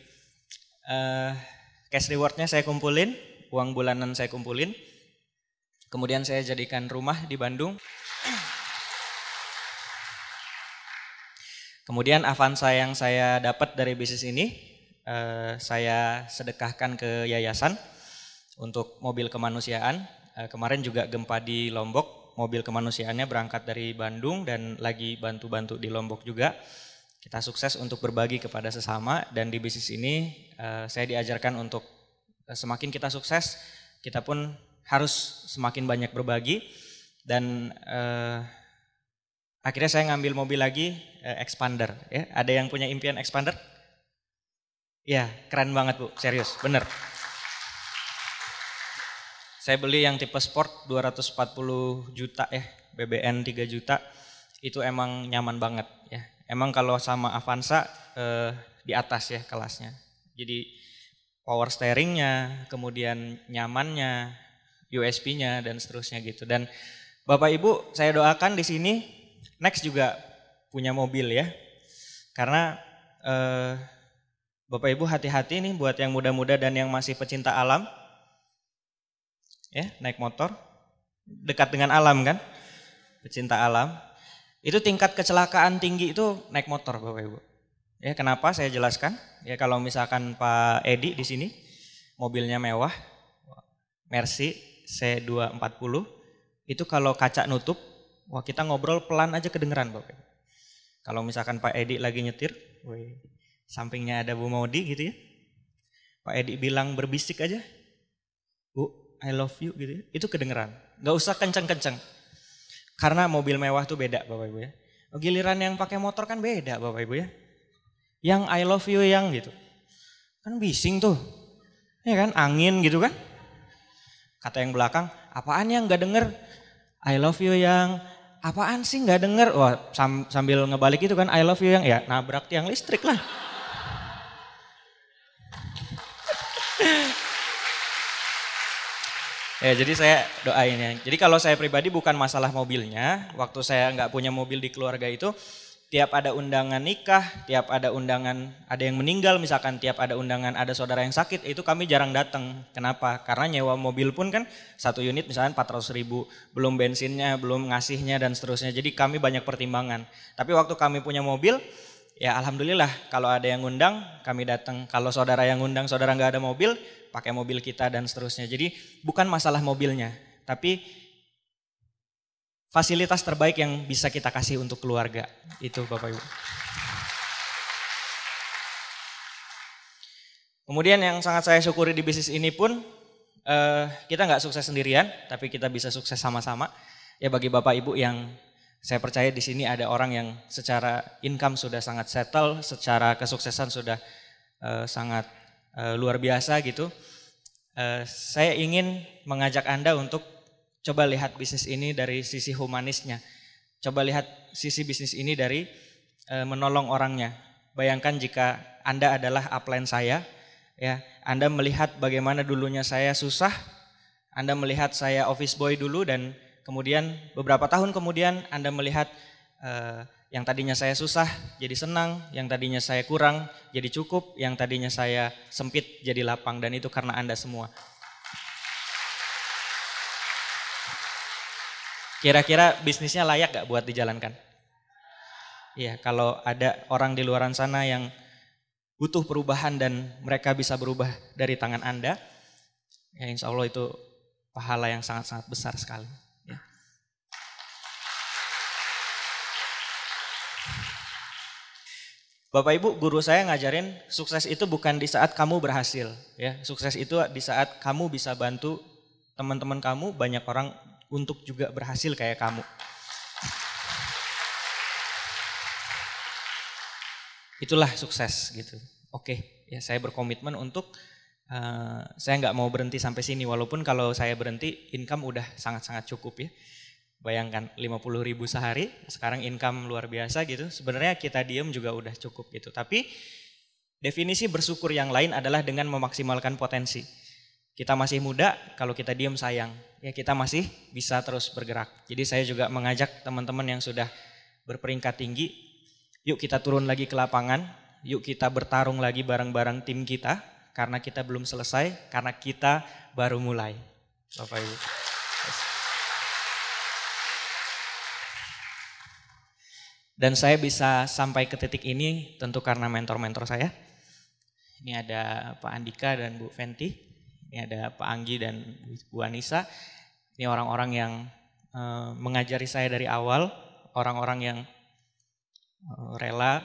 Cash rewardnya saya kumpulin, uang bulanan saya kumpulin. Kemudian saya jadikan rumah di Bandung. Kemudian Avanza yang saya dapat dari bisnis ini, saya sedekahkan ke yayasan untuk mobil kemanusiaan. Kemarin juga gempa di Lombok, mobil kemanusiaannya berangkat dari Bandung dan lagi bantu-bantu di Lombok juga. Kita sukses untuk berbagi kepada sesama dan di bisnis ini saya diajarkan untuk semakin kita sukses, kita pun harus semakin banyak berbagi dan akhirnya saya ngambil mobil lagi expander ya. Ada yang punya impian expander? Ya, keren banget Bu, serius, bener. Saya beli yang tipe sport 240 juta ya, BBN 3 juta. Itu emang nyaman banget ya. Emang kalau sama Avanza di atas ya kelasnya. Jadi power steeringnya, kemudian nyamannya, USB-nya dan seterusnya gitu. Dan Bapak Ibu, saya doakan di sini Next juga punya mobil ya. Karena Bapak Ibu hati-hati nih buat yang muda-muda dan yang masih pecinta alam. Ya, naik motor dekat dengan alam kan? Pecinta alam. Itu tingkat kecelakaan tinggi itu naik motor Bapak Ibu. Ya, kenapa saya jelaskan? Ya kalau misalkan Pak Edi di sini mobilnya mewah, Mercy C240, itu kalau kaca nutup, wah kita ngobrol pelan aja kedengeran Bapak. Kalau misalkan Pak Edi lagi nyetir, sampingnya ada Bu Maudi gitu ya, Pak Edi bilang berbisik aja, Bu I love you gitu ya, itu kedengeran. Gak usah kenceng-kenceng, karena mobil mewah tuh beda Bapak Ibu ya. Giliran yang pakai motor kan beda Bapak Ibu ya. Yang I love you yang gitu, kan bising tuh, ya kan angin gitu kan. Kata yang belakang, apaan yang gak denger? I love you yang, apaan sih gak denger? Wah sambil ngebalik itu kan, I love you yang, ya nabrak tiang listrik lah. Ya, jadi saya doain ya. Jadi kalau saya pribadi bukan masalah mobilnya, waktu saya nggak punya mobil di keluarga itu, tiap ada undangan nikah, tiap ada undangan ada yang meninggal, misalkan tiap ada undangan ada saudara yang sakit, itu kami jarang datang. Kenapa? Karena nyewa mobil pun kan satu unit misalkan 400.000, belum bensinnya, belum ngasihnya dan seterusnya. Jadi kami banyak pertimbangan. Tapi waktu kami punya mobil, ya alhamdulillah kalau ada yang ngundang kami datang. Kalau saudara yang ngundang, saudara nggak ada mobil, pakai mobil kita dan seterusnya. Jadi bukan masalah mobilnya, tapi fasilitas terbaik yang bisa kita kasih untuk keluarga. Itu Bapak Ibu. Kemudian yang sangat saya syukuri di bisnis ini pun, kita nggak sukses sendirian, tapi kita bisa sukses sama-sama. Ya bagi Bapak Ibu yang saya percaya di sini ada orang yang secara income sudah sangat settle, secara kesuksesan sudah sangat luar biasa gitu. Saya ingin mengajak Anda untuk coba lihat bisnis ini dari sisi humanisnya. Coba lihat sisi bisnis ini dari menolong orangnya. Bayangkan jika Anda adalah upline saya, ya, Anda melihat bagaimana dulunya saya susah, Anda melihat saya office boy dulu dan kemudian beberapa tahun kemudian Anda melihat yang tadinya saya susah jadi senang, yang tadinya saya kurang jadi cukup, yang tadinya saya sempit jadi lapang, dan itu karena Anda semua. Kira-kira bisnisnya layak gak buat dijalankan? Iya, kalau ada orang di luaran sana yang butuh perubahan dan mereka bisa berubah dari tangan Anda, ya insya Allah itu pahala yang sangat-sangat besar sekali. Ya. Bapak Ibu, guru saya ngajarin sukses itu bukan di saat kamu berhasil, ya. Sukses itu di saat kamu bisa bantu teman-teman kamu, banyak orang untuk juga berhasil kayak kamu. Itulah sukses gitu. Oke, ya saya berkomitmen untuk saya nggak mau berhenti sampai sini, walaupun kalau saya berhenti income udah sangat-sangat cukup ya. Bayangkan 50.000 sehari, sekarang income luar biasa gitu. Sebenarnya kita diem juga udah cukup gitu. Tapi definisi bersyukur yang lain adalah dengan memaksimalkan potensi. Kita masih muda, kalau kita diem sayang. Ya kita masih bisa terus bergerak. Jadi saya juga mengajak teman-teman yang sudah berperingkat tinggi, yuk kita turun lagi ke lapangan, yuk kita bertarung lagi bareng-bareng tim kita, karena kita belum selesai, karena kita baru mulai. Bapak Ibu. Dan saya bisa sampai ke titik ini tentu karena mentor-mentor saya. Ini ada Pak Andika dan Bu Fenty, ini ada Pak Anggi dan Bu Anissa. Ini orang-orang yang mengajari saya dari awal, orang-orang yang rela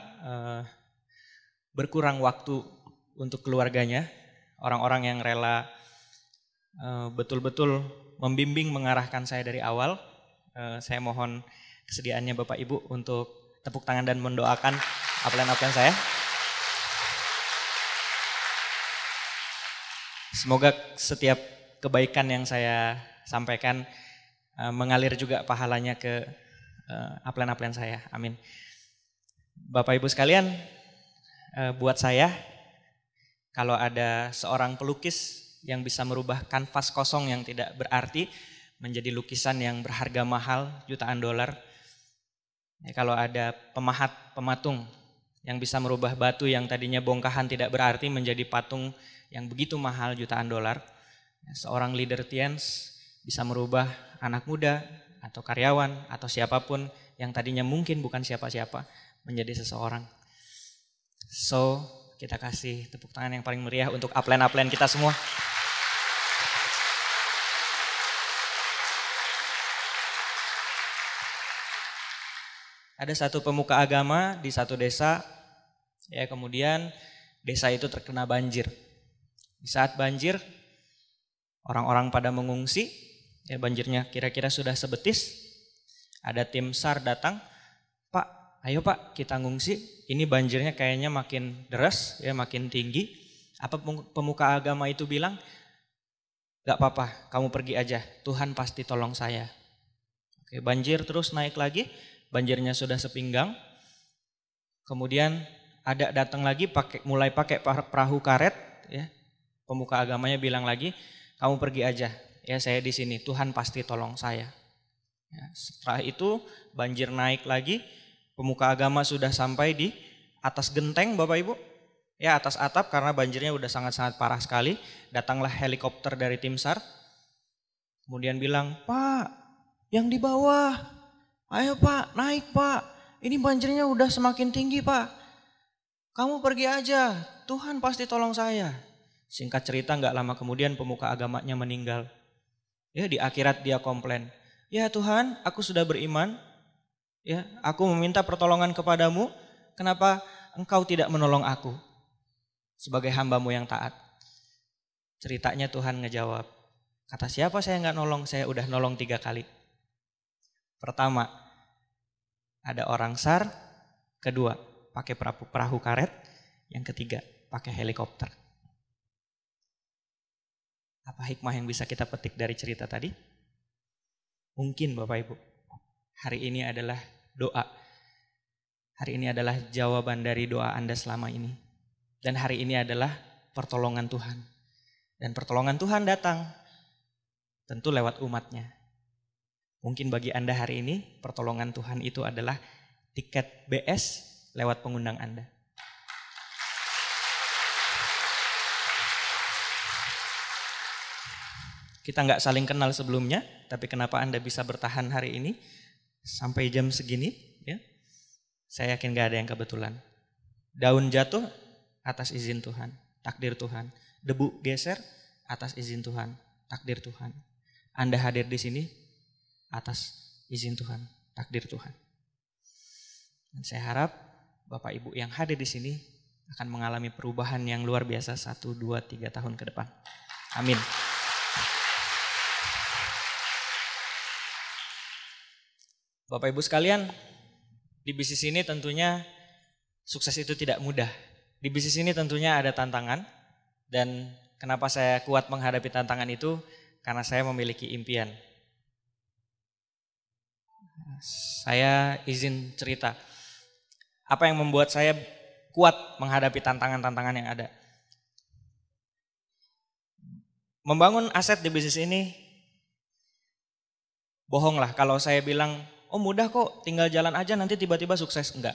berkurang waktu untuk keluarganya, orang-orang yang rela betul-betul membimbing, mengarahkan saya dari awal. Saya mohon kesediaannya Bapak Ibu untuk tepuk tangan dan mendoakan upline-upline saya. Semoga setiap kebaikan yang saya sampaikan mengalir juga pahalanya ke upline-upline saya. Amin. Bapak Ibu sekalian, buat saya kalau ada seorang pelukis yang bisa merubah kanvas kosong yang tidak berarti menjadi lukisan yang berharga mahal jutaan dolar. Ya, kalau ada pematung yang bisa merubah batu yang tadinya bongkahan tidak berarti menjadi patung yang begitu mahal jutaan dolar. Seorang leader Tiens bisa merubah anak muda atau karyawan atau siapapun yang tadinya mungkin bukan siapa-siapa menjadi seseorang. So, kita kasih tepuk tangan yang paling meriah untuk upline-upline kita semua. Ada satu pemuka agama di satu desa, ya kemudian desa itu terkena banjir. Di saat banjir, orang-orang pada mengungsi, ya banjirnya kira-kira sudah sebetis. Ada tim SAR datang, Pak, ayo Pak kita ngungsi, ini banjirnya kayaknya makin deras, ya makin tinggi. Apa pemuka agama itu bilang? Gak apa-apa, kamu pergi aja, Tuhan pasti tolong saya. Oke, banjir terus naik lagi. Banjirnya sudah sepinggang, kemudian ada datang lagi mulai pakai perahu karet, ya. Pemuka agamanya bilang lagi, kamu pergi aja, ya saya di sini, Tuhan pasti tolong saya. Ya, setelah itu banjir naik lagi, pemuka agama sudah sampai di atas genteng Bapak Ibu, ya atas atap karena banjirnya udah sangat-sangat parah sekali. Datanglah helikopter dari tim SAR, kemudian bilang, Pak yang di bawah, ayo Pak naik Pak, ini banjirnya udah semakin tinggi Pak, kamu pergi aja, Tuhan pasti tolong saya. Singkat cerita gak lama kemudian pemuka agamanya meninggal. Ya di akhirat dia komplain, ya Tuhan, aku sudah beriman, ya aku meminta pertolongan kepadamu, kenapa engkau tidak menolong aku sebagai hambamu yang taat? Ceritanya Tuhan ngejawab, kata siapa saya nggak nolong, saya udah nolong 3 kali. Pertama, ada orang SAR, kedua pakai perahu karet, yang ketiga pakai helikopter. Apa hikmah yang bisa kita petik dari cerita tadi? Mungkin Bapak Ibu, hari ini adalah doa. Hari ini adalah jawaban dari doa Anda selama ini. Dan hari ini adalah pertolongan Tuhan. Dan pertolongan Tuhan datang tentu lewat umatnya. Mungkin bagi Anda hari ini pertolongan Tuhan itu adalah tiket BS lewat pengundang Anda. Kita nggak saling kenal sebelumnya, tapi kenapa Anda bisa bertahan hari ini sampai jam segini? Ya, saya yakin nggak ada yang kebetulan. Daun jatuh atas izin Tuhan, takdir Tuhan. Debu geser atas izin Tuhan, takdir Tuhan. Anda hadir di sini atas izin Tuhan, takdir Tuhan. Dan saya harap Bapak Ibu yang hadir di sini akan mengalami perubahan yang luar biasa 1, 2, 3 tahun ke depan. Amin. Bapak Ibu sekalian, di bisnis ini tentunya sukses itu tidak mudah. Di bisnis ini tentunya ada tantangan, dan kenapa saya kuat menghadapi tantangan itu? Karena saya memiliki impian. Saya izin cerita, apa yang membuat saya kuat menghadapi tantangan-tantangan yang ada. Membangun aset di bisnis ini, bohong lah kalau saya bilang, oh mudah kok, tinggal jalan aja nanti tiba-tiba sukses. Enggak.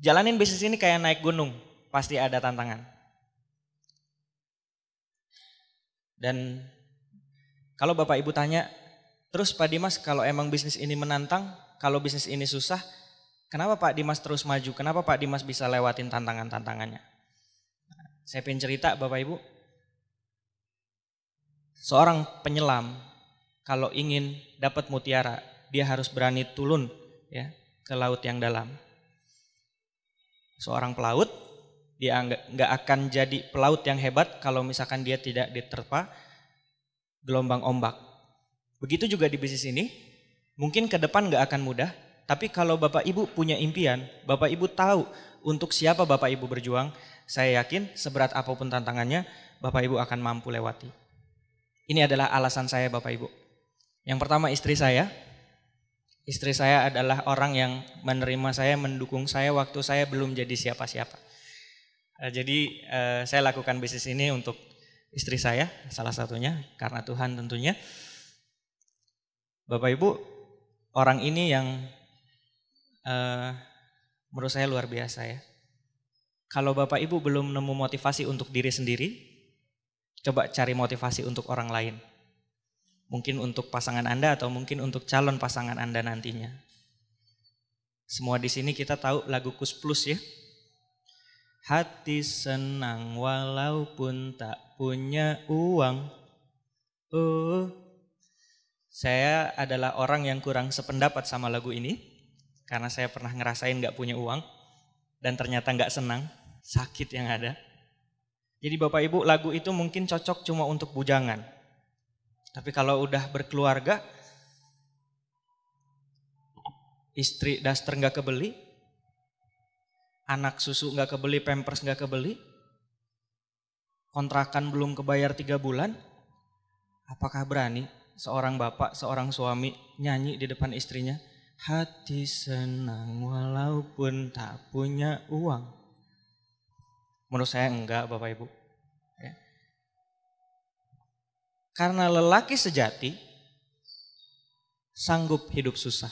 Jalanin bisnis ini kayak naik gunung, pasti ada tantangan. Dan kalau Bapak Ibu tanya, terus Pak Dimas kalau emang bisnis ini menantang, kalau bisnis ini susah, kenapa Pak Dimas terus maju? Kenapa Pak Dimas bisa lewatin tantangan-tantangannya? Saya pengen cerita Bapak Ibu, seorang penyelam kalau ingin dapat mutiara, dia harus berani turun ya ke laut yang dalam. Seorang pelaut, dia nggak akan jadi pelaut yang hebat kalau misalkan dia tidak diterpa gelombang ombak. Begitu juga di bisnis ini, mungkin ke depan nggak akan mudah, tapi kalau Bapak Ibu punya impian, Bapak Ibu tahu untuk siapa Bapak Ibu berjuang, saya yakin seberat apapun tantangannya, Bapak Ibu akan mampu lewati. Ini adalah alasan saya Bapak Ibu. Yang pertama istri saya. Istri saya adalah orang yang menerima saya, mendukung saya waktu saya belum jadi siapa-siapa. Jadi saya lakukan bisnis ini untuk istri saya, salah satunya karena Tuhan tentunya. Bapak Ibu, orang ini yang menurut saya luar biasa ya. Kalau Bapak Ibu belum nemu motivasi untuk diri sendiri, coba cari motivasi untuk orang lain. Mungkin untuk pasangan Anda atau mungkin untuk calon pasangan Anda nantinya. Semua di sini kita tahu lagu Kus Plus ya. Hati senang walaupun tak punya uang. Saya adalah orang yang kurang sependapat sama lagu ini. Karena saya pernah ngerasain gak punya uang. Dan ternyata gak senang. Sakit yang ada. Jadi Bapak Ibu, lagu itu mungkin cocok cuma untuk bujangan. Tapi kalau udah berkeluarga, istri daster gak kebeli, anak susu gak kebeli, pampers gak kebeli, kontrakan belum kebayar 3 bulan, apakah berani seorang bapak, seorang suami nyanyi di depan istrinya, hati senang walaupun tak punya uang? Menurut saya enggak Bapak Ibu. Karena lelaki sejati sanggup hidup susah.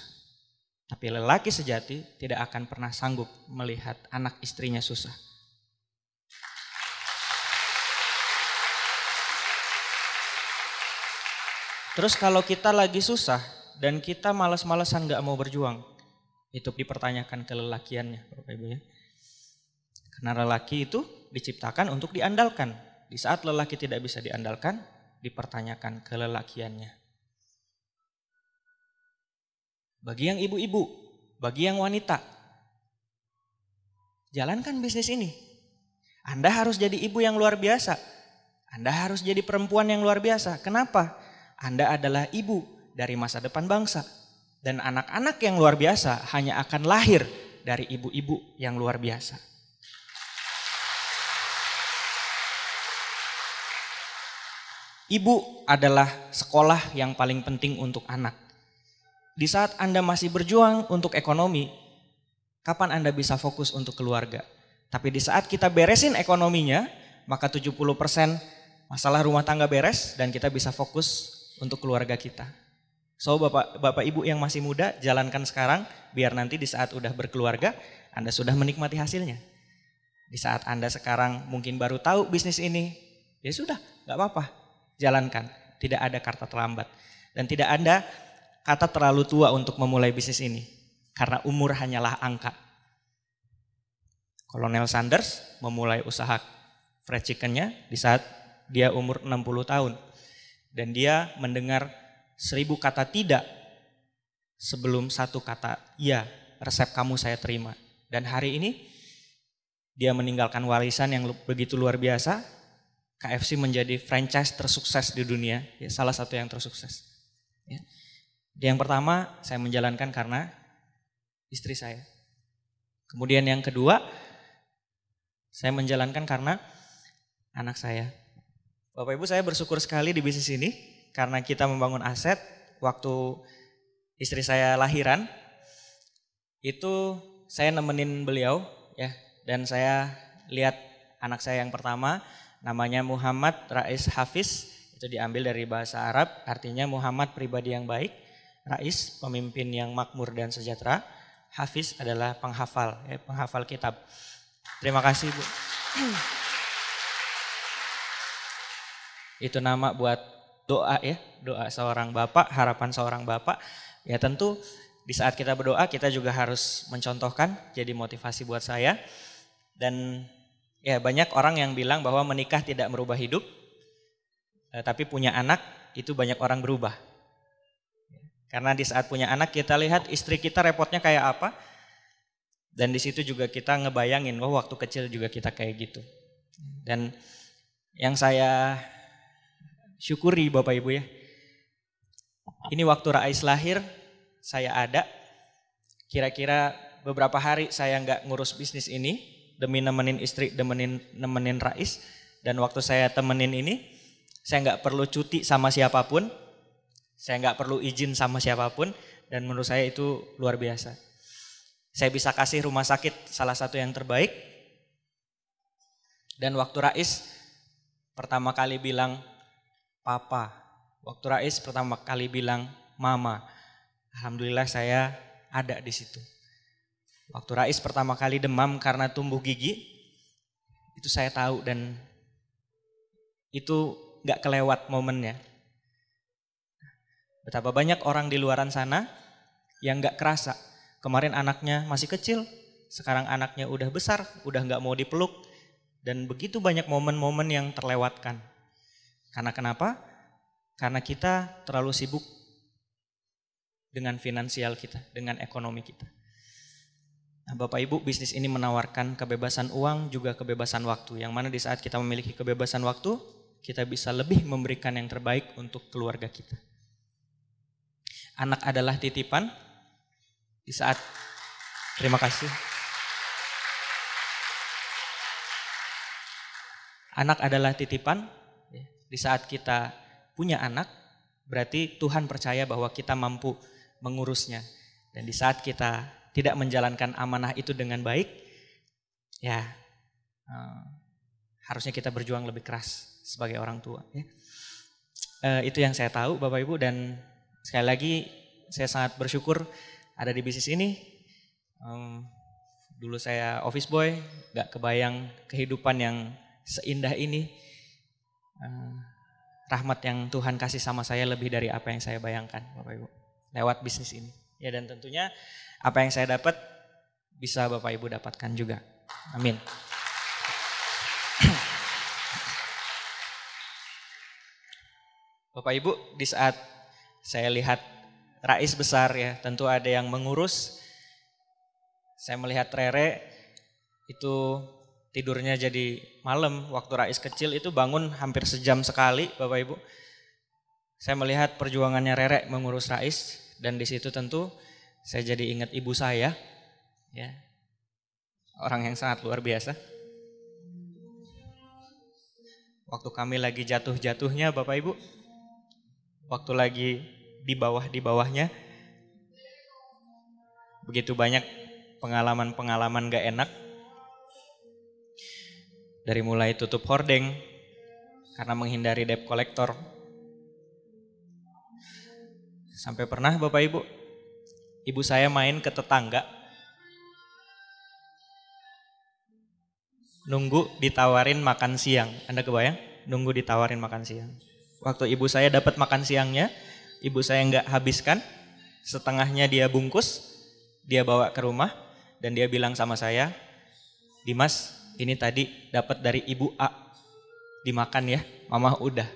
Tapi lelaki sejati tidak akan pernah sanggup melihat anak istrinya susah. Terus kalau kita lagi susah dan kita malas-malasan gak mau berjuang, itu dipertanyakan kelelakiannya Bapak Ibu ya. Karena lelaki itu diciptakan untuk diandalkan. Di saat lelaki tidak bisa diandalkan, dipertanyakan kelelakiannya. Bagi yang ibu-ibu, bagi yang wanita, jalankan bisnis ini. Anda harus jadi ibu yang luar biasa. Anda harus jadi perempuan yang luar biasa. Kenapa? Anda adalah ibu dari masa depan bangsa. Dan anak-anak yang luar biasa hanya akan lahir dari ibu-ibu yang luar biasa. Ibu adalah sekolah yang paling penting untuk anak. Di saat Anda masih berjuang untuk ekonomi, kapan Anda bisa fokus untuk keluarga? Tapi di saat kita beresin ekonominya, maka 70% masalah rumah tangga beres dan kita bisa fokus untuk keluarga kita. So Bapak Ibu yang masih muda, jalankan sekarang biar nanti di saat udah berkeluarga Anda sudah menikmati hasilnya. Di saat Anda sekarang mungkin baru tahu bisnis ini, ya sudah gak apa-apa, jalankan. Tidak ada kata terlambat dan tidak ada kata terlalu tua untuk memulai bisnis ini. Karena umur hanyalah angka. Kolonel Sanders memulai usaha fried chickennya di saat dia umur 60 tahun. Dan dia mendengar 1000 kata tidak sebelum 1 kata ya, resep kamu saya terima. Dan hari ini dia meninggalkan warisan yang begitu luar biasa. KFC menjadi franchise tersukses di dunia, ya, salah satu yang tersukses. Ya. Yang pertama saya menjalankan karena istri saya. Kemudian yang kedua saya menjalankan karena anak saya. Bapak Ibu, saya bersyukur sekali di bisnis ini karena kita membangun aset. Waktu istri saya lahiran itu saya nemenin beliau ya, dan saya lihat anak saya yang pertama namanya Muhammad Rais Hafiz, itu diambil dari bahasa Arab, artinya Muhammad pribadi yang baik, Rais pemimpin yang makmur dan sejahtera, Hafiz adalah penghafal, ya, penghafal kitab. Terima kasih Bu. Itu nama buat doa ya, doa seorang bapak, harapan seorang bapak. Ya tentu di saat kita berdoa kita juga harus mencontohkan, jadi motivasi buat saya. Dan ya banyak orang yang bilang bahwa menikah tidak merubah hidup, tapi punya anak itu banyak orang berubah. Karena di saat punya anak kita lihat istri kita repotnya kayak apa. Dan di situ juga kita ngebayangin, oh waktu kecil juga kita kayak gitu. Dan yang saya syukuri Bapak Ibu ya, ini waktu Rais lahir saya ada, kira-kira beberapa hari saya nggak ngurus bisnis ini demi nemenin istri, nemenin Rais. Dan waktu saya temenin ini, saya nggak perlu cuti sama siapapun, saya nggak perlu izin sama siapapun, dan menurut saya itu luar biasa. Saya bisa kasih rumah sakit salah satu yang terbaik. Dan waktu Rais pertama kali bilang Papa, waktu Rais pertama kali bilang Mama, alhamdulillah saya ada di situ. Waktu Rais pertama kali demam karena tumbuh gigi, itu saya tahu dan itu gak kelewat momennya. Betapa banyak orang di luaran sana yang gak kerasa. Kemarin anaknya masih kecil, sekarang anaknya udah besar, udah gak mau dipeluk. Dan begitu banyak momen-momen yang terlewatkan. Karena kenapa? Karena kita terlalu sibuk dengan finansial kita, dengan ekonomi kita. Nah, Bapak Ibu, bisnis ini menawarkan kebebasan uang juga kebebasan waktu. Yang mana di saat kita memiliki kebebasan waktu, kita bisa lebih memberikan yang terbaik untuk keluarga kita. Anak adalah titipan. Di saat, terima kasih. Anak adalah titipan. Di saat kita punya anak, berarti Tuhan percaya bahwa kita mampu mengurusnya. Dan di saat kita tidak menjalankan amanah itu dengan baik, ya harusnya kita berjuang lebih keras sebagai orang tua. Ya. Itu yang saya tahu Bapak Ibu, dan sekali lagi saya sangat bersyukur ada di bisnis ini. Dulu saya office boy, gak kebayang kehidupan yang seindah ini. Rahmat yang Tuhan kasih sama saya lebih dari apa yang saya bayangkan Bapak Ibu, lewat bisnis ini. Ya, dan tentunya apa yang saya dapat bisa Bapak Ibu dapatkan juga. Amin. Bapak Ibu, di saat saya lihat Rais besar ya, tentu ada yang mengurus. Saya melihat Rere itu tidurnya jadi malam, waktu Rais kecil itu bangun hampir sejam sekali Bapak Ibu. Saya melihat perjuangannya Rere mengurus Rais, dan di situ tentu saya jadi ingat ibu saya, ya, orang yang sangat luar biasa. Waktu kami lagi jatuh-jatuhnya Bapak Ibu, waktu lagi di bawahnya, begitu banyak pengalaman-pengalaman gak enak. Dari mulai tutup hordeng karena menghindari debt collector, sampai pernah Bapak Ibu, ibu saya main ke tetangga, nunggu ditawarin makan siang. Anda kebayang? Nunggu ditawarin makan siang. Waktu ibu saya dapat makan siangnya, ibu saya nggak habiskan, setengahnya dia bungkus, dia bawa ke rumah, dan dia bilang sama saya, "Dimas, ini tadi dapat dari ibu A, dimakan ya, mama udah."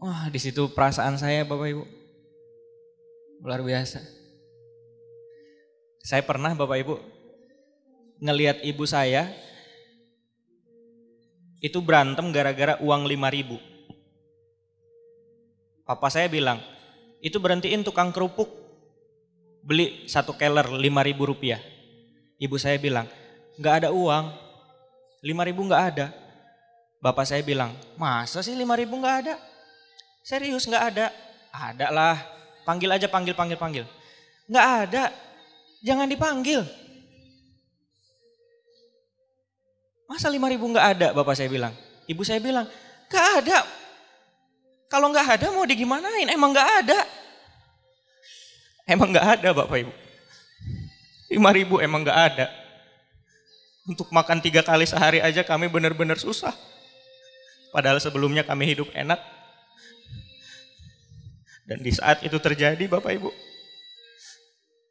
Wah, di situ perasaan saya Bapak Ibu luar biasa. Saya pernah Bapak Ibu ngelihat ibu saya itu berantem gara-gara uang 5.000. Papa saya bilang, itu berhentiin tukang kerupuk, beli 1 keler 5.000 rupiah. Ibu saya bilang, gak ada uang, 5.000 gak ada. Bapak saya bilang, masa sih 5.000 gak ada? Serius gak ada? Ada lah, panggil aja, panggil. Gak ada, jangan dipanggil. Masa 5.000 gak ada? Bapak saya bilang. Ibu saya bilang, gak ada. Kalau gak ada mau digimanain? Emang gak ada. Emang gak ada Bapak Ibu. 5.000 emang gak ada. Untuk makan 3 kali sehari aja kami benar-benar susah. Padahal sebelumnya kami hidup enak. Dan di saat itu terjadi Bapak Ibu,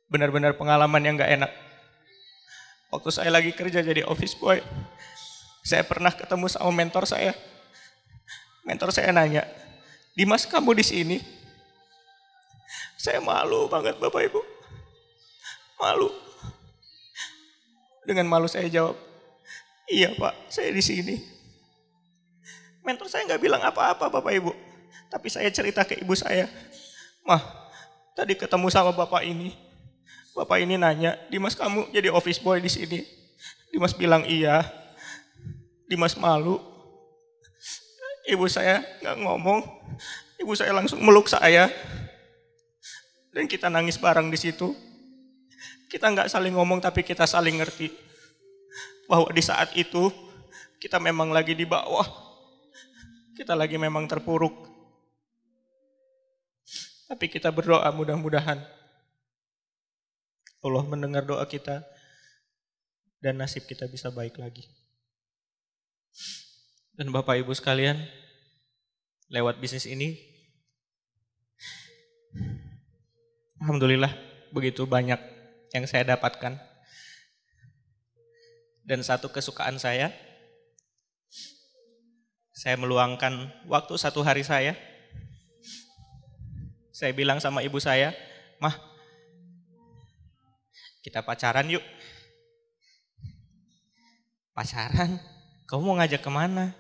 benar-benar pengalaman yang gak enak. Waktu saya lagi kerja jadi office boy, saya pernah ketemu sama mentor saya. Mentor saya nanya, "Dimas, kamu di sini?" Saya malu banget Bapak Ibu. Malu. Dengan malu saya jawab, "Iya Pak, saya di sini." Mentor saya nggak bilang apa-apa Bapak Ibu. Tapi saya cerita ke ibu saya, "Mah, tadi ketemu sama bapak ini. Bapak ini nanya, 'Dimas, kamu jadi office boy di sini?' Dimas bilang iya." Dimas malu. Ibu saya nggak ngomong. Ibu saya langsung meluk saya. Dan kita nangis bareng di situ. Kita nggak saling ngomong tapi kita saling ngerti. Bahwa di saat itu kita memang lagi di bawah. Kita lagi memang terpuruk. Tapi kita berdoa mudah-mudahan Allah mendengar doa kita dan nasib kita bisa baik lagi. Dan Bapak Ibu sekalian, lewat bisnis ini, alhamdulillah begitu banyak yang saya dapatkan. Dan satu kesukaan saya meluangkan waktu 1 hari saya bilang sama ibu saya, "Mah, kita pacaran yuk." "Pacaran? Kamu mau ngajak kemana?"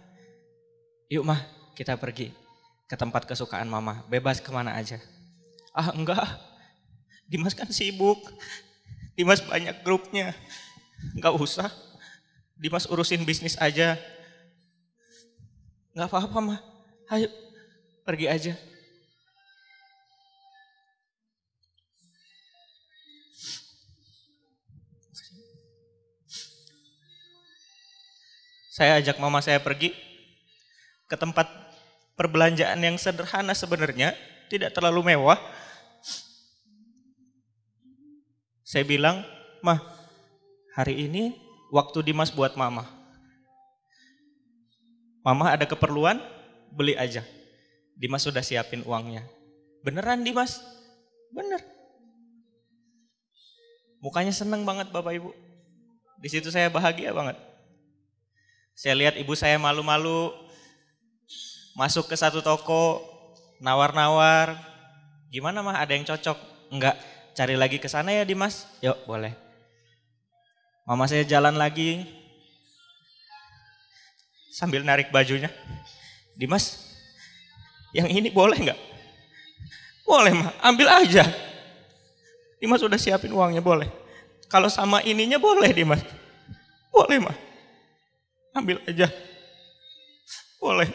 "Yuk Mah, kita pergi ke tempat kesukaan Mama, bebas kemana aja." "Ah enggak, Dimas kan sibuk, Dimas banyak grupnya, enggak usah, Dimas urusin bisnis aja." "Enggak apa-apa Mah, ayo pergi aja." Saya ajak mama saya pergi ke tempat perbelanjaan yang sederhana sebenarnya, tidak terlalu mewah. Saya bilang, "Mah, hari ini waktu Dimas buat mama. Mama ada keperluan, beli aja. Dimas sudah siapin uangnya." Beneran Dimas? Bener. Mukanya seneng banget Bapak Ibu. Di situ saya bahagia banget. Saya lihat ibu saya malu-malu masuk ke satu toko, nawar-nawar. "Gimana mah, ada yang cocok?" "Enggak, cari lagi ke sana ya Dimas." "Yuk, boleh." Mama saya jalan lagi sambil narik bajunya. "Dimas, yang ini boleh enggak?" "Boleh mah, ambil aja. Dimas udah siapin uangnya, boleh. Kalau sama ininya boleh Dimas." "Boleh mah, ambil aja." Boleh.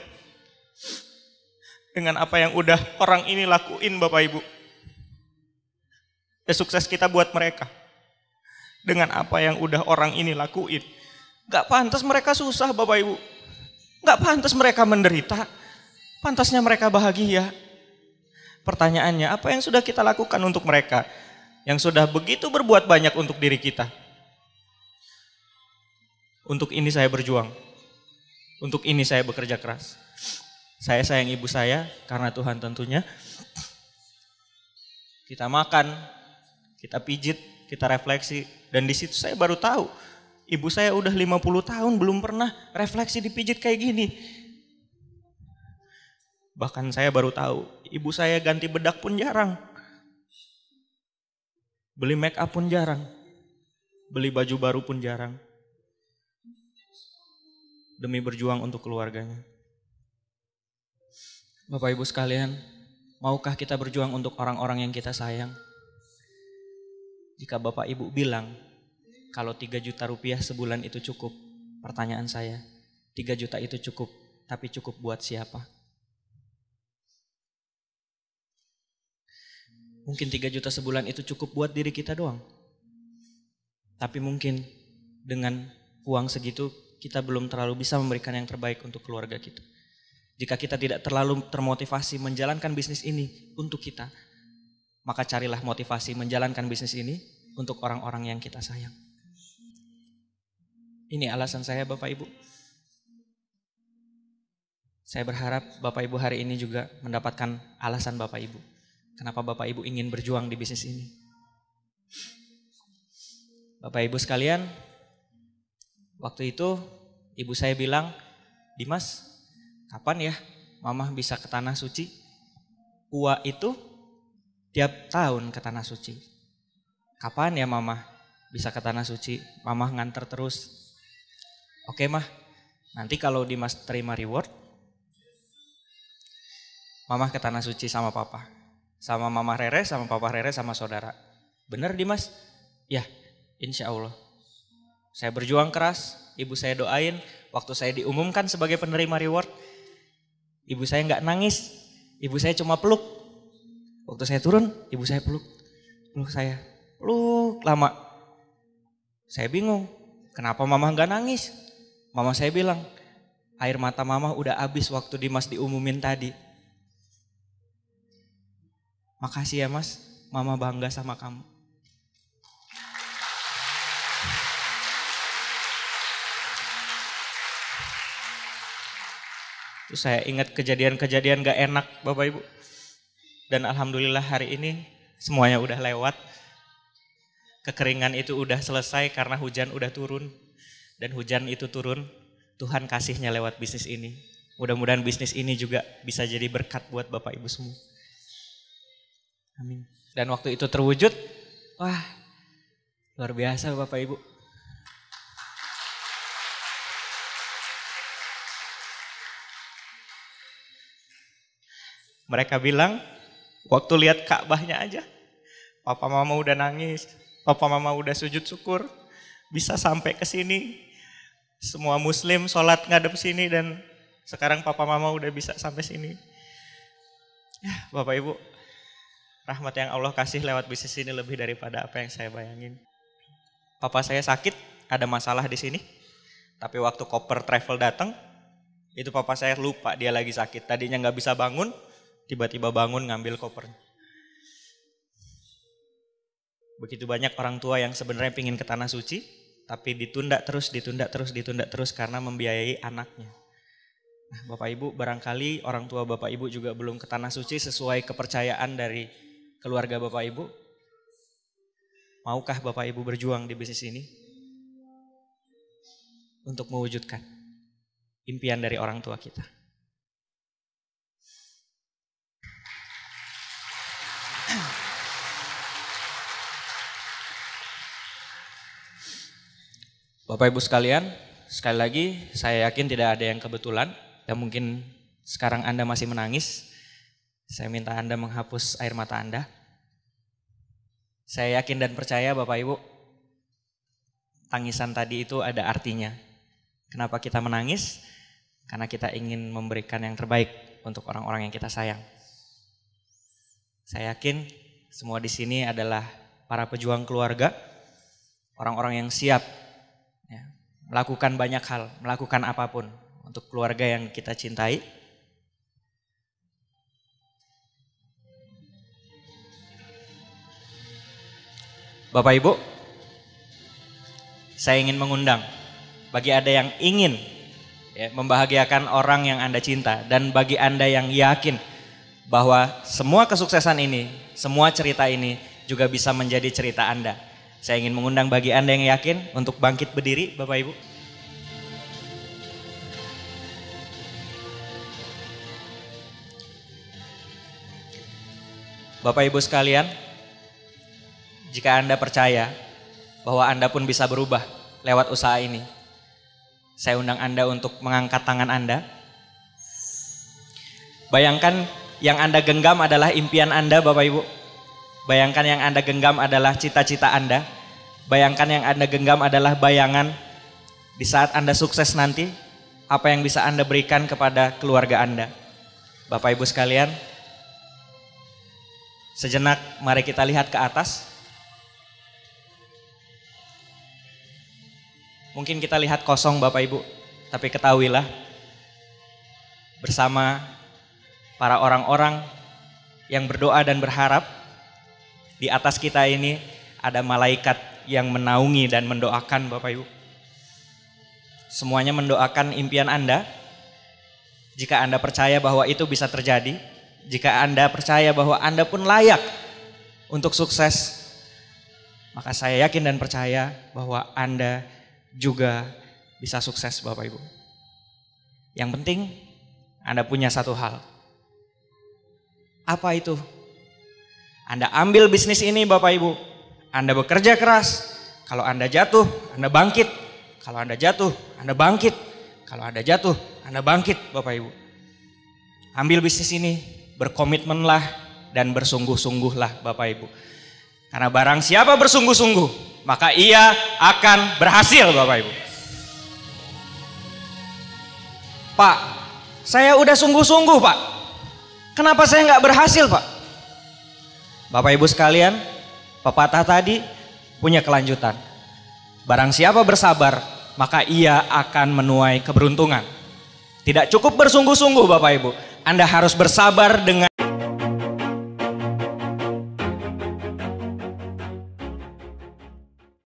Dengan apa yang udah orang ini lakuin Bapak Ibu, ya sukses kita buat mereka. Dengan apa yang udah orang ini lakuin, gak pantas mereka susah Bapak Ibu. Gak pantas mereka menderita. Pantasnya mereka bahagia. Pertanyaannya, apa yang sudah kita lakukan untuk mereka? Yang sudah begitu berbuat banyak untuk diri kita. Untuk ini saya berjuang. Untuk ini saya bekerja keras. Saya sayang ibu saya karena Tuhan tentunya. Kita makan, kita pijit, kita refleksi. Dan di situ saya baru tahu, ibu saya udah 50 tahun belum pernah refleksi dipijit kayak gini. Bahkan saya baru tahu, ibu saya ganti bedak pun jarang. Beli make up pun jarang. Beli baju baru pun jarang. Demi berjuang untuk keluarganya. Bapak Ibu sekalian, maukah kita berjuang untuk orang-orang yang kita sayang? Jika Bapak Ibu bilang, kalau 3 juta rupiah sebulan itu cukup, pertanyaan saya, 3 juta itu cukup, tapi cukup buat siapa? Mungkin 3 juta sebulan itu cukup buat diri kita doang. Tapi mungkin dengan uang segitu, kita belum terlalu bisa memberikan yang terbaik untuk keluarga kita. Jika kita tidak terlalu termotivasi menjalankan bisnis ini untuk kita, maka carilah motivasi menjalankan bisnis ini untuk orang-orang yang kita sayang. Ini alasan saya Bapak Ibu. Saya berharap Bapak Ibu hari ini juga mendapatkan alasan Bapak Ibu. Kenapa Bapak Ibu ingin berjuang di bisnis ini. Bapak Ibu sekalian, waktu itu ibu saya bilang, "Dimas, kapan ya Mama bisa ke Tanah Suci?" Ua itu tiap tahun ke Tanah Suci. "Kapan ya Mama bisa ke Tanah Suci?" Mama nganter terus. "Oke Mah, nanti kalau Dimas terima reward, Mama ke Tanah Suci sama Papa. Sama Mama Rere, sama Papa Rere, sama saudara." "Bener Dimas?" "Ya, insya Allah." Saya berjuang keras, ibu saya doain. Waktu saya diumumkan sebagai penerima reward, ibu saya gak nangis, ibu saya cuma peluk. Waktu saya turun, ibu saya peluk saya, peluk lama. Saya bingung, kenapa Mama gak nangis? Mama saya bilang, air mata Mama udah habis waktu Dimas diumumin tadi. "Makasih ya Mas, Mama bangga sama kamu." Terus saya ingat kejadian-kejadian gak enak Bapak Ibu. Dan alhamdulillah hari ini semuanya udah lewat. Kekeringan itu udah selesai karena hujan udah turun. Dan hujan itu turun, Tuhan kasihnya lewat bisnis ini. Mudah-mudahan bisnis ini juga bisa jadi berkat buat Bapak Ibu semua. Amin. Dan waktu itu terwujud, wah luar biasa Bapak Ibu. Mereka bilang, waktu lihat Ka'bahnya aja, Papa Mama udah nangis, Papa Mama udah sujud syukur, bisa sampai ke sini. Semua Muslim sholat ngadep sini dan sekarang Papa Mama udah bisa sampai sini. Ya Bapak Ibu, rahmat yang Allah kasih lewat bisnis ini lebih daripada apa yang saya bayangin. Papa saya sakit, ada masalah di sini. Tapi waktu koper travel datang, Itu papa saya lupa dia lagi sakit. Tadinya nggak bisa bangun, tiba-tiba bangun ngambil kopernya. Begitu banyak orang tua yang sebenarnya pingin ke tanah suci, tapi ditunda terus karena membiayai anaknya. Nah, Bapak Ibu, barangkali orang tua Bapak Ibu juga belum ke tanah suci sesuai kepercayaan dari keluarga Bapak Ibu. Maukah Bapak Ibu berjuang di bisnis ini untuk mewujudkan impian dari orang tua kita? Bapak Ibu sekalian, sekali lagi saya yakin tidak ada yang kebetulan. Dan mungkin sekarang Anda masih menangis. Saya minta Anda menghapus air mata Anda. Saya yakin dan percaya Bapak Ibu, tangisan tadi itu ada artinya. Kenapa kita menangis? Karena kita ingin memberikan yang terbaik untuk orang-orang yang kita sayang. Saya yakin semua di sini adalah para pejuang keluarga, orang-orang yang siap ya, melakukan banyak hal, melakukan apapun untuk keluarga yang kita cintai. Bapak Ibu, saya ingin mengundang bagi Anda yang ingin ya, membahagiakan orang yang Anda cinta, dan bagi Anda yang yakin bahwa semua kesuksesan ini, semua cerita ini juga bisa menjadi cerita Anda. Saya ingin mengundang bagi Anda yang yakin untuk bangkit berdiri, Bapak Ibu. Bapak Ibu sekalian, jika Anda percaya bahwa Anda pun bisa berubah lewat usaha ini, saya undang Anda untuk mengangkat tangan Anda. Bayangkan yang Anda genggam adalah impian Anda, Bapak Ibu. Bayangkan yang Anda genggam adalah cita-cita Anda. Bayangkan yang Anda genggam adalah bayangan di saat Anda sukses nanti, apa yang bisa Anda berikan kepada keluarga Anda. Bapak Ibu sekalian, sejenak mari kita lihat ke atas. Mungkin kita lihat kosong Bapak Ibu, tapi ketahuilah bersama para orang-orang yang berdoa dan berharap, di atas kita ini ada malaikat yang menaungi dan mendoakan Bapak Ibu. Semuanya mendoakan impian Anda. Jika Anda percaya bahwa itu bisa terjadi, jika Anda percaya bahwa Anda pun layak untuk sukses, maka saya yakin dan percaya bahwa Anda juga bisa sukses Bapak Ibu. Yang penting Anda punya satu hal. Apa itu? Anda ambil bisnis ini Bapak Ibu. Anda bekerja keras. Kalau Anda jatuh, Anda bangkit. Kalau Anda jatuh, Anda bangkit. Kalau Anda jatuh, Anda bangkit Bapak Ibu. Ambil bisnis ini, berkomitmenlah dan bersungguh-sungguhlah Bapak Ibu. Karena barang siapa bersungguh-sungguh, maka ia akan berhasil Bapak Ibu. Pak, saya udah sungguh-sungguh Pak. Kenapa saya nggak berhasil Pak? Bapak Ibu sekalian, pepatah tadi punya kelanjutan. Barang siapa bersabar, maka ia akan menuai keberuntungan. Tidak cukup bersungguh-sungguh Bapak Ibu. Anda harus bersabar dengan